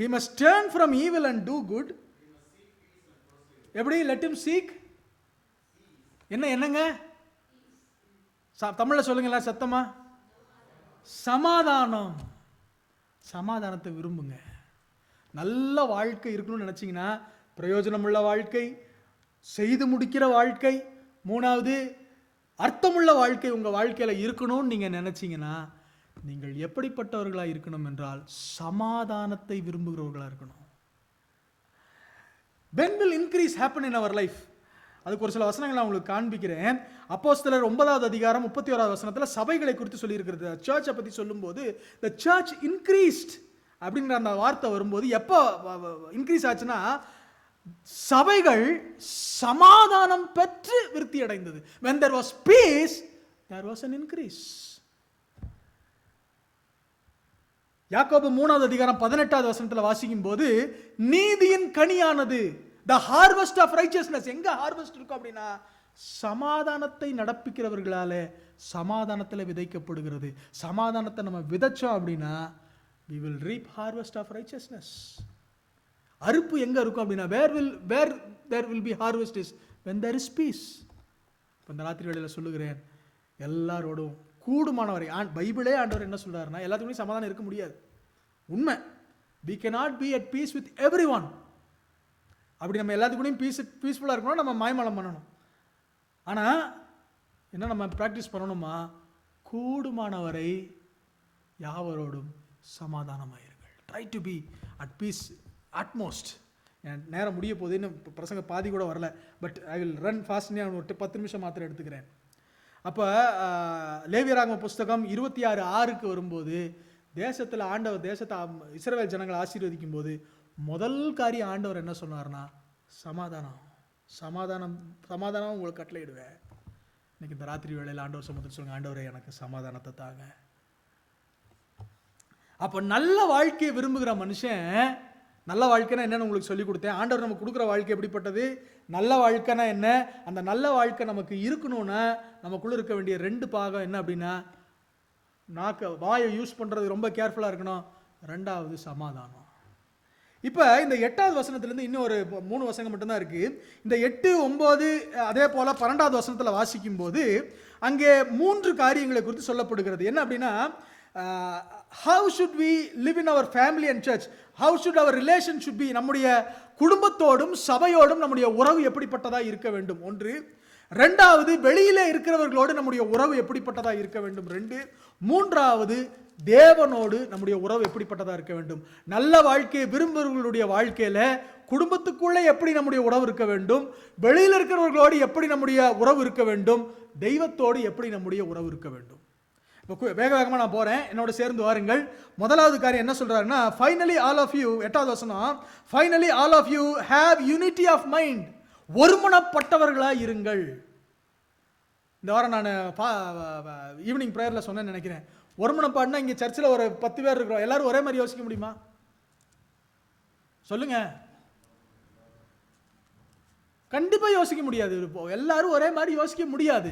He must turn from evil and do good. எப்படி? let him seek என்னங்க தமிழ்ல சொல்லுங்களா சத்தமா? சமாதானம். சமாதானத்தை விரும்புங்க. நல்ல வாழ்க்கை இருக்கணும்னு நினைச்சீங்கன்னா, பிரயோஜனமுள்ள வாழ்க்கை, செய்து முடிக்கிற வாழ்க்கை, 3வது அர்த்தமுள்ள வாழ்க்கை உங்க வாழ்க்கையில இருக்கணும்னு நீங்க நினைச்சீங்கன்னா, நீங்கள் எப்படிப்பட்டவர்களாக இருக்கணும் என்றால் சமாதானத்தை விரும்புகிறவர்களாக இருக்கணும். when will increase happen in our life? அதுக்கு ஒரு சில வசனங்கள் நான் உங்களுக்கு காண்பிக்கிறேன். அப்போஸ்தலர் 9வது அதிகாரம் 31வது வசனத்தில் சபைகளை குறித்து சொல்லி இருக்கிறது. சர்ச்சை பற்றி சொல்லும்போது the church increased அப்படிங்கிற அந்த வார்த்தை வரும்போது எப்போ இன்க்ரீஸ் ஆச்சுன்னா, சபைகள் சமாதானம் பெற்று விருத்தி அடைந்தது. when there was peace, there was an increase. யாக்கோபு 3வது அதிகாரம் 18வது வசனத்தில் வாசிக்கும் போது, நீதியின் கனியானது, the harvest of righteousness, எங்க ஹார்வெஸ்ட் இருக்கும் அப்படின்னா, சமாதானத்தை நடப்பிக்கிறவர்களாலே சமாதானத்தில் விதைக்கப்படுகிறது. சமாதானத்தை நம்ம விதைச்சோம் அப்படின்னா we will reap harvest of righteousness. அறுப்பு எங்க இருக்கும் அப்படின்னா, where there will be harvest is when there is peace. இந்த ராத்திரி வேளையில சொல்லுகிறேன், எல்லாரோடும் கூடுமானவரை, பைபிளே ஆண்டவர் என்ன சொல்றாருன்னா, எல்லாத்துக்குமே சமாதானம் இருக்க முடியாது, உண்மை. we cannot be at peace with everyone. அப்படி நம்ம எல்லாத்துக்கூடையும் பீஸ்ஃபுல்லாக இருக்கணும், நம்ம மாய்மலம் பண்ணணும். ஆனால் என்ன நம்ம ப்ராக்டிஸ் பண்ணணுமா, கூடுமானவரை யாவரோடும் சமாதானமாயிருங்கள். Try to be at peace utmost. என் நேரம் முடிய போது, இன்னும் பிரசங்க பாதி கூட வரல, but I will run fast. ஒரு 10 நிமிஷம் மாத்திரம் எடுத்துக்கிறேன். அப்போ லேவியராகம புஸ்தகம் 26:6 வரும்போது, தேசத்தில் ஆண்டவர் தேசத்தை இஸ்ரவேல் ஜனங்களை ஆசீர்வதிக்கும் போது முதல் காரியம் ஆண்டவர் என்ன சொன்னார்னா, சமாதானம் சமாதானம் சமாதானம் உங்களுக்கு கட்டளையிடுவேன். இன்னைக்கு இந்த ராத்திரி வேளையில் ஆண்டவர் சமூகத்தில் சொல்லுங்க, ஆண்டவரே எனக்கு சமாதானத்தை தாங்க. அப்போ நல்ல வாழ்க்கையை விரும்புகிற மனுஷன், நல்ல வாழ்க்கைனா என்னன்னு உங்களுக்கு சொல்லி கொடுத்தேன். ஆண்டவர் நமக்கு கொடுக்குற வாழ்க்கை எப்படிப்பட்டது, நல்ல வாழ்க்கைனா என்ன, அந்த நல்ல வாழ்க்கை நமக்கு இருக்கணும்னா நமக்குள்ள இருக்க வேண்டிய 2 பாகம் என்ன அப்படின்னா, வாயை யூஸ் பண்ணுறது ரொம்ப கேர்ஃபுல்லாக இருக்கணும். 2வது சமாதானம். இப்போ இந்த 8வது வசனத்திலேருந்து இன்னும் ஒரு 3 வசனம் மட்டும்தான் இருக்கு. இந்த 8, 9 அதே போல 12வது வசனத்தில் வாசிக்கும் போது அங்கே 3 காரியங்களை குறித்து சொல்லப்படுகிறது. என்ன அப்படின்னா, how should we live in our family and church, how should our relation should be, நம்முடைய குடும்பத்தோடும் சபையோடும் நம்முடைய உறவு எப்படிப்பட்டதா இருக்க வேண்டும் 1. 2வது வெளியிலே இருக்கிறவர்களோடு நம்முடைய உறவு எப்படிப்பட்டதா இருக்க வேண்டும் 2. 3வது தேவனோடு நம்முடைய உறவு எப்படிப்பட்டதா இருக்க வேண்டும். நல்ல வாழ்க்கையை விரும்புகிறவர்களுடைய வாழ்க்கையில குடும்பத்துக்குள்ளே எப்படி நம்முடைய உறவு இருக்க வேண்டும், வெளியில் இருக்கிறவர்களோடு எப்படி நம்முடைய உறவு இருக்க வேண்டும், தெய்வத்தோடு எப்படி நம்முடைய உறவு இருக்க வேண்டும். இப்போ வேக வேகமாக நான் போகிறேன், என்னோட சேர்ந்து வாருங்கள். முதலாவது காரியம் என்ன சொல்கிறாருன்னா, ஃபைனலி ஆல் ஆஃப் யூ, 8வது வசனம், finally all of you have unity of mind, ஒருமனப்பட்டவர்களாக இருங்கள். இந்த வாரம் நான் ஈவினிங் ப்ரேயரில் சொன்னேன்னு நினைக்கிறேன். ஒருமனப்பாடுனா இங்கே சர்ச்சில் ஒரு 10 பேர் இருக்கிறோம், எல்லாரும் ஒரே மாதிரி யோசிக்க முடியுமா? சொல்லுங்க. கண்டிப்பா யோசிக்க முடியாது. எல்லாரும் ஒரே மாதிரி யோசிக்க முடியாது.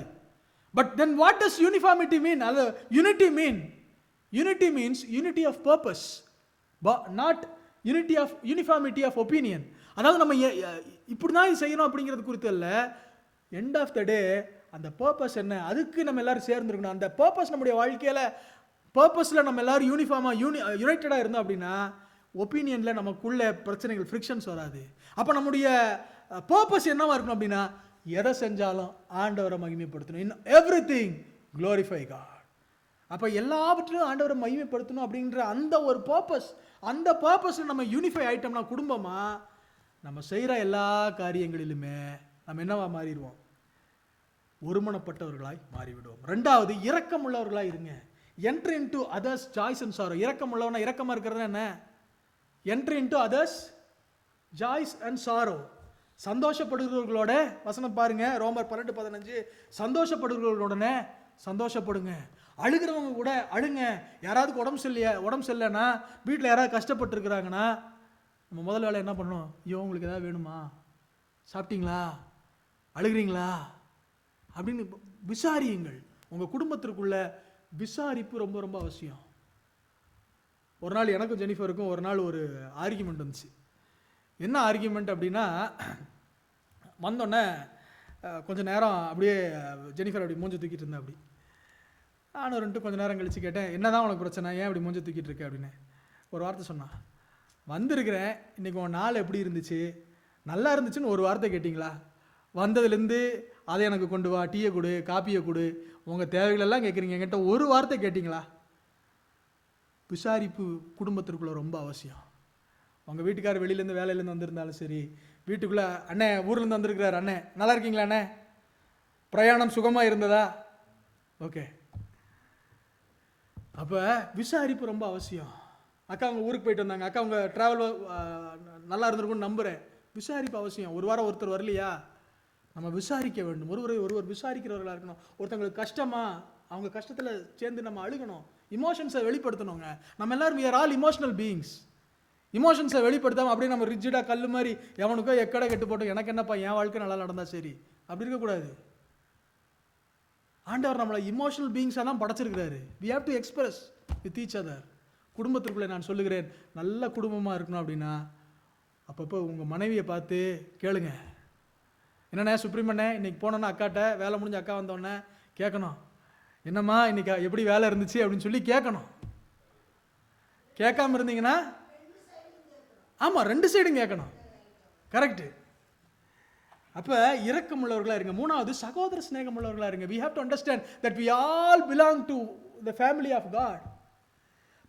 But then what does uniformity mean? அது unity mean. Unity means unity of purpose, not unity of uniformity of opinion. அதாவது நம்ம இப்படி தான் இது செய்யணும் அப்படிங்கிறது குறித்து அல்ல. எண்ட் ஆஃப் த டே அந்த பர்பஸ் என்ன, அதுக்கு நம்ம எல்லாரும் சேர்ந்துருக்கணும். அந்த பர்பஸ் நம்முடைய வாழ்க்கையில் பர்பஸில் நம்ம எல்லாரும் யூனிஃபார்மாக யுனைட்டடாக இருந்தோம் அப்படின்னா ஒப்பீனியனில் நமக்குள்ள பிரச்சனைகள், ஃப்ரிக்ஷன்ஸ் வராது. அப்போ நம்முடைய பர்பஸ் என்னவா இருக்கணும் அப்படின்னா, எதை செஞ்சாலும் ஆண்டவரை மகிமைப்படுத்தணும். இன் எவ்ரிதிங் க்ளோரிஃபை காட். அப்போ எல்லாவற்றிலும் ஆண்டவரை மகிமைப்படுத்தணும் அப்படின்ற அந்த ஒரு பர்பஸ், அந்த பர்பஸில் நம்ம யூனிஃபை ஆயிட்டோம்னா குடும்பமாக நம்ம செய்கிற எல்லா காரியங்களிலுமே நம்ம என்னவா மாறிடுவோம்? ஒருமனப்பட்டவர்களாய் மாறிவிடுவோம். 2வது, இரக்கம் உள்ளவர்களாக இருங்க. Entry into others joys and sorrow. இரக்கம் உள்ளவனா, இரக்கமாக இருக்கிறது என்ன? Entry into others joys and sorrow. சந்தோஷப்படுகிறவர்களோட வசனம் பாருங்க, ரோமர் 12:15, சந்தோஷப்படுகிறவர்களுடனே சந்தோஷப்படுங்க. அழுகிறவங்க கூட அழுங்க. யாராவது உடம்பு சரியில்லைன்னா, வீட்டில் யாராவது கஷ்டப்பட்டு இருக்கிறாங்கன்னா நம்ம முதல் வேலை என்ன பண்ணணும்? ஐயோ உங்களுக்கு ஏதாவது வேணுமா, சாப்பிட்டீங்களா, அழுகிறீங்களா அப்படின்னு விசாரியுங்கள். உங்கள் குடும்பத்திற்குள்ள விசாரிப்பு ரொம்ப ரொம்ப அவசியம். ஒரு நாள் எனக்கும் ஜெனிஃபருக்கும் ஒரு நாள் ஒரு ஆர்கியூமெண்ட் வந்துச்சு. என்ன ஆர்கியூமெண்ட் அப்படின்னா, வந்தோடனே கொஞ்சம் நேரம் அப்படியே ஜெனிஃபர் அப்படி மூஞ்ச தூக்கிட்டு இருந்தேன். அப்படி நானும் 2 கொஞ்சம் நேரம் கழித்து கேட்டேன், என்ன தான் உனக்கு பிரச்சனை, ஏன் அப்படி மூஞ்ச தூக்கிட்டு இருக்க அப்படின்னு. ஒரு வார்த்தை சொன்னான், வந்திருக்கிறேன், இன்றைக்கி உன் நாள் எப்படி இருந்துச்சு, நல்லா இருந்துச்சுன்னு ஒரு வார்த்தை கேட்டிங்களா? வந்ததுலேருந்து அதை எனக்கு கொண்டு வா, டீயை கொடு, காப்பியை கொடு, உங்கள் தேவைகளெல்லாம் கேட்குறீங்க, என்கிட்ட ஒரு வார்த்தை கேட்டிங்களா? விசாரிப்பு குடும்பத்திற்குள்ளே ரொம்ப அவசியம். உங்கள் வீட்டுக்காரர் வெளியிலேருந்து வேலையிலேருந்து வந்திருந்தாலும் சரி, வீட்டுக்குள்ளே அண்ணே ஊர்லேருந்து வந்திருக்கிறார், அண்ணே நல்லா இருக்கீங்களா, அண்ணே பிரயாணம் சுகமாக இருந்ததா, ஓகே. அப்போ விசாரிப்பு ரொம்ப அவசியம். அக்கா அவங்க ஊருக்கு போயிட்டு வந்தாங்க, அக்கா அவங்க ட்ராவல் நல்லா இருந்திருக்கும்னு நம்புகிறேன். விசாரிப்பு அவசியம். ஒரு வாரம் ஒருத்தர் வரலையா, நம்ம விசாரிக்க வேண்டும். ஒருவர் விசாரிக்கிறவர்களாக இருக்கணும். ஒருத்தவங்களுக்கு கஷ்டமா, அவங்க கஷ்டத்தில் சேர்ந்து நம்ம அழுகணும், இமோஷன்ஸை வெளிப்படுத்தணுங்க. நம்ம எல்லாரும் we are all emotional beings. இமோஷன்ஸை வெளிப்படுத்தாமல் அப்படியே நம்ம ரிஜிடாக கல் மாதிரி எவனுக்கோ எக்கடை கெட்டு போட்டோம், எனக்கு என்னப்பா என் வாழ்க்கை நல்லா நடந்தா சரி, அப்படி இருக்கக்கூடாது. ஆண்டவர் நம்மளை இமோஷனல் பீயிங்ஸாக தான் படைச்சிருக்கிறாரு. we have to express with each other. குடும்பத்திற்குள்ளே நான் சொல்லுகிறேன், நல்ல குடும்பமாக இருக்கணும் அப்படின்னா அப்பப்போ உங்கள் மனைவியை பார்த்து கேளுங்க, என்னண்ணே சுப்ரீமண்ணே இன்னைக்கு போனோன்னா அக்காட்ட, வேலை முடிஞ்ச அக்கா வந்தோடனே கேட்கணும், என்னம்மா இன்னைக்கு எப்படி வேலை இருந்துச்சு அப்படின்னு சொல்லி கேட்கணும். கேட்காம இருந்தீங்கன்னா, ஆமாம் 2 சைடும் கேட்கணும், கரெக்டு. அப்போ இரக்கம் உள்ளவர்களாக இருங்க. 3வது, சகோதர ஸ்நேகம் உள்ளவர்களாக இருங்க. we have to understand that we all belong to the family of God.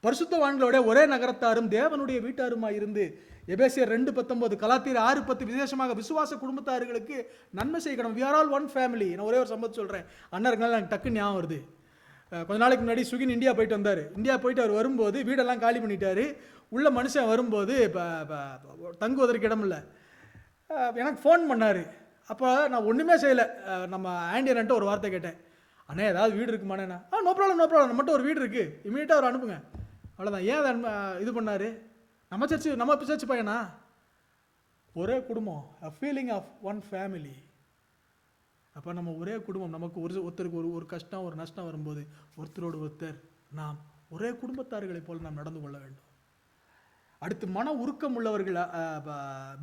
பரிசுத்தவான்களோட ஒரே நகரத்தாரும் தேவனுடைய வீட்டாருமாய் இருந்து, எபேசியர் 2:19, கலாத்தியர் 6:10, விசேஷமாக விசுவாச குடும்பத்தார்களுக்கு நன்மை செய்யணும். we are all one family. நான் ஒரே ஒரு சம்பவம் சொல்கிறேன், அண்ணருக்குனால எனக்கு டக்குன்னு ஞாபகம் வருது. கொஞ்ச நாளைக்கு முன்னாடி சுகின் இந்தியா போயிட்டு வந்தார். இந்தியா போயிட்டு அவர் வரும்போது வீடெல்லாம் காலி பண்ணிட்டாரு. உள்ள மனுஷன் வரும்போது தங்குவதற்கு இடம் இல்லை. எனக்கு ஃபோன் பண்ணார். அப்போ நான் ஒன்றுமே செய்யலை, நம்ம ஆண்டியன்ட்டு ஒரு வார்த்தை கேட்டேன், அண்ணே ஏதாவது வீடு இருக்குமாண்ணே? நோ ப்ராப்ளம் நம்மகிட்ட ஒரு வீடு இருக்குது, இமீடியட்டாக அவர் அனுப்புங்க, அவ்வளோதான். ஏன் அதை இது பண்ணார்? நம்ம சர்ச்சு பையனா? ஒரே குடும்பம், a feeling of one family. அப்போ நம்ம ஒரே குடும்பம். நமக்கு ஒருத்தருக்கு ஒரு கஷ்டம் ஒரு நஷ்டம் வரும்போது ஒருத்தரோடு ஒருத்தர் நாம் ஒரே குடும்பத்தார்களை போல் நாம் நடந்து கொள்ள வேண்டும். அடுத்து, மன உருக்கம் உள்ளவர்கள்,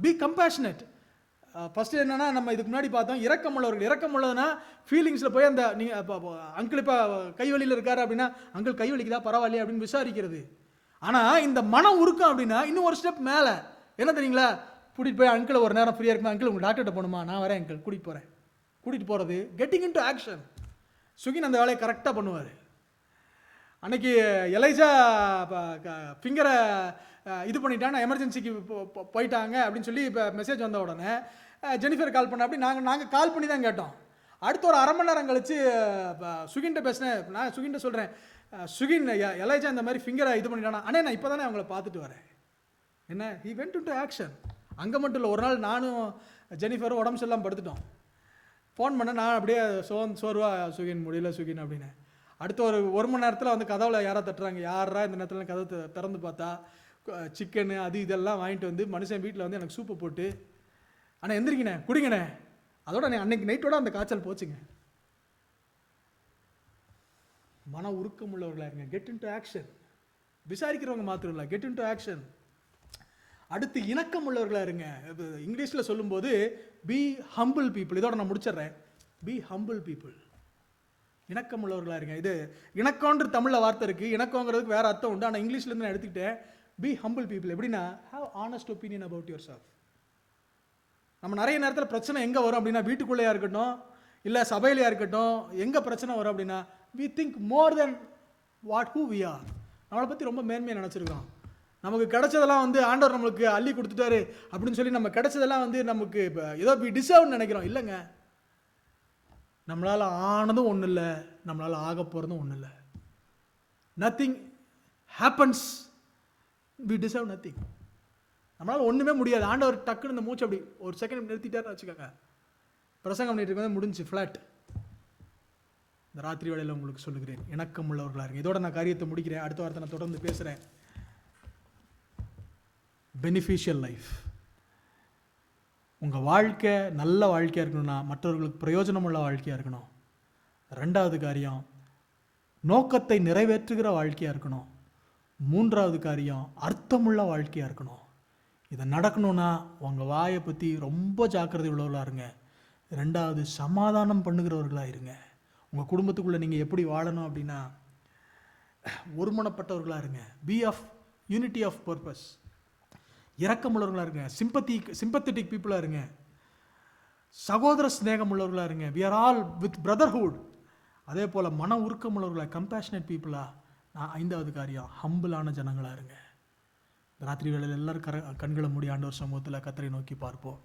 பி கம்பேஷனேட். ஃபஸ்ட்டு என்னென்னா, நம்ம இதுக்கு முன்னாடி பார்த்தோம் இரக்கம் உள்ளவர்கள். இரக்கம் உள்ளதுன்னா ஃபீலிங்ஸில் போய் அந்த நீங்கள் அங்கிள் இப்போ கை வலியில் இருக்காரு அப்படின்னா, அங்கிள் கை வலிக்குதா பரவாயில்லையா அப்படின்னு விசாரிக்கிறது. ஆனால் இந்த மன உருக்கம் அப்படின்னா இன்னும் ஒரு ஸ்டெப் மேலே. என்ன தெரியுங்களா? கூட்டிகிட்டு போய் அங்கிளை ஒரு நேரம் ஃப்ரீயாக இருக்குமா, அங்கிள் உங்கள் டாக்டர்கிட்ட போகணுமா, நான் வரேன் அங்கிள், கூட்டிகிட்டு போகிறது. Getting into action. சுகின் அந்த வேலையை கரெக்டாக பண்ணுவார். அன்னைக்கு எலைஜா ஃபிங்கரை இது பண்ணிட்டாங்க, எமர்ஜென்சிக்கு போயிட்டாங்க அப்படின்னு சொல்லி இப்போ மெசேஜ் வந்த உடனே ஜெனிஃபர் கால் பண்ண. அப்படி நாங்கள் கால் பண்ணி தான் கேட்டோம். அடுத்த ஒரு அரை மணி நேரம் கழிச்சு சுகின்ட்ட பேசினேன். நான் சுகின்ட்ட சொல்கிறேன், சுகின் எலைஜா இந்த மாதிரி ஃபிங்கரை இது பண்ணிட்டானா. அண்ணே நான் இப்போ தானே அவங்கள பார்த்துட்டு வரேன். என்ன, ஹி வென்ட் இன்டு ஆக்ஷன். அங்கே மட்டும் இல்லை, ஒரு நாள் நானும் ஜெனிஃபரும் உடம்பு சரியில்லாமல் படுத்துட்டோம். ஃபோன் பண்ண, நான் அப்படியே சோர்வா சுகின் முடியல சுகின் அப்படின்னு. அடுத்த ஒரு மணி நேரத்தில் வந்து கதவில் யாரோ தட்டுறாங்க. யாரா இந்த நேரத்தில் கதவை திறந்து பார்த்தா சிக்கனு அது இதெல்லாம் வாங்கிட்டு வந்து மனுஷன் வீட்டில் வந்து எனக்கு சூப்பை போட்டு, ஆனால் எந்திரிக்கினே குடிங்கண்ணே. அதோட அன்னைக்கு நைட்டோட அந்த காய்ச்சல் போச்சுங்க. மன உருக்கம் உள்ளவர்களாக இருங்க. Get into action. விசாரிக்கிறவங்க மாத்திரம் இல்லை, கெட் இன்டு ஆக்ஷன். அடுத்து இணக்கம் உள்ளவர்களாக இருங்க. இங்கிலீஷில் சொல்லும்போது பி ஹம்பிள் பீப்புள். இதோட நான் முடிச்சிடுறேன். B humble people. இணக்கம் உள்ளவர்களாக இருங்க. இது இணக்கம்ன்ற தமிழில் வார்த்தை இருக்குது, இணக்கங்கிறதுக்கு வேறு அர்த்தம் உண்டு. ஆனால் இங்கிலீஷ்லேருந்து நான் எடுத்துக்கிட்டேன். Be humble people. எப்படின்னா, have honest opinion about yourself. நம்ம நிறைய நேரத்தில் பிரச்சனை எங்கே வரும் அப்படின்னா, வீட்டுக்குள்ளேயா இருக்கட்டும் இல்லை சபையிலையா இருக்கட்டும், எங்கே பிரச்சனை வரும் அப்படின்னா, we think more than who we are. நம்மளை பற்றி ரொம்ப மேன்மையாக நினச்சிருக்கோம். நமக்கு கிடைச்சதெல்லாம் வந்து ஆண்டவர் நம்மளுக்கு அள்ளி கொடுத்துட்டாரு அப்படின்னு சொல்லி நம்ம கிடைச்சதெல்லாம் வந்து நமக்கு ஏதோ வி டிசர்வ்னு நினைக்கிறோம். இல்லைங்க, நம்மளால் ஆனதும் ஒன்றும் இல்லை, நம்மளால் ஆக போகிறதும் ஒன்றும் இல்லை. Nothing happens, we deserve nothing. நம்மளால் ஒன்றுமே முடியாது. ஆண்டவர் டக்குன்னு இந்த மூச்சு அப்படி ஒரு செகண்ட் நிறுத்திட்டாருன்னு வச்சுக்கோங்க, பிரசங்கம் பண்ணிட்டு வந்து முடிஞ்சு ஃப்ளாட். இந்த ராத்திரி வேளையில் உங்களுக்கு சொல்லுகிறேன், இணக்கம் உள்ளவர்களாக இருங்க. இதோட நான் காரியத்தை முடிக்கிறேன். அடுத்த வாரத்தை நான் தொடர்ந்து பேசுகிறேன். Beneficial life. உங்கள் வாழ்க்கை நல்ல வாழ்க்கையாக இருக்கணும்னா மற்றவர்களுக்கு பிரயோஜனமுள்ள வாழ்க்கையாக இருக்கணும். ரெண்டாவது காரியம், நோக்கத்தை நிறைவேற்றுகிற வாழ்க்கையாக இருக்கணும். மூன்றாவது காரியம், அர்த்தமுள்ள வாழ்க்கையாக இருக்கணும். இதை நடக்கணும்னா உங்கள் வாயை பற்றி ரொம்ப ஜாக்கிரதை உள்ளவர்களாக இருங்க. ரெண்டாவது, சமாதானம் பண்ணுகிறவர்களாக இருங்க. உங்கள் குடும்பத்துக்குள்ளே நீங்கள் எப்படி வாழணும் அப்படின்னா, ஒருமனப்பட்டவர்களாக இருங்க. Be of unity of purpose. இரக்கம் உள்ளவர்களாக இருங்க. சிம்பத்தட்டிக் பீப்புளாக இருங்க. சகோதர ஸ்நேகம் உள்ளவர்களாக இருங்க. We are all with brotherhood. அதே போல் மன உருக்கம் உள்ளவர்களாக, கம்பேஷனேட் பீப்புளாக. ஐந்தாவது காரியம், ஹம்பிளான ஜனங்களாக இருங்க. ராத்திரி வேளையில் எல்லாரும் கண்களை மூடி ஆண்டவர் சமூகத்தில் கர்த்தரை நோக்கி பார்ப்போம்.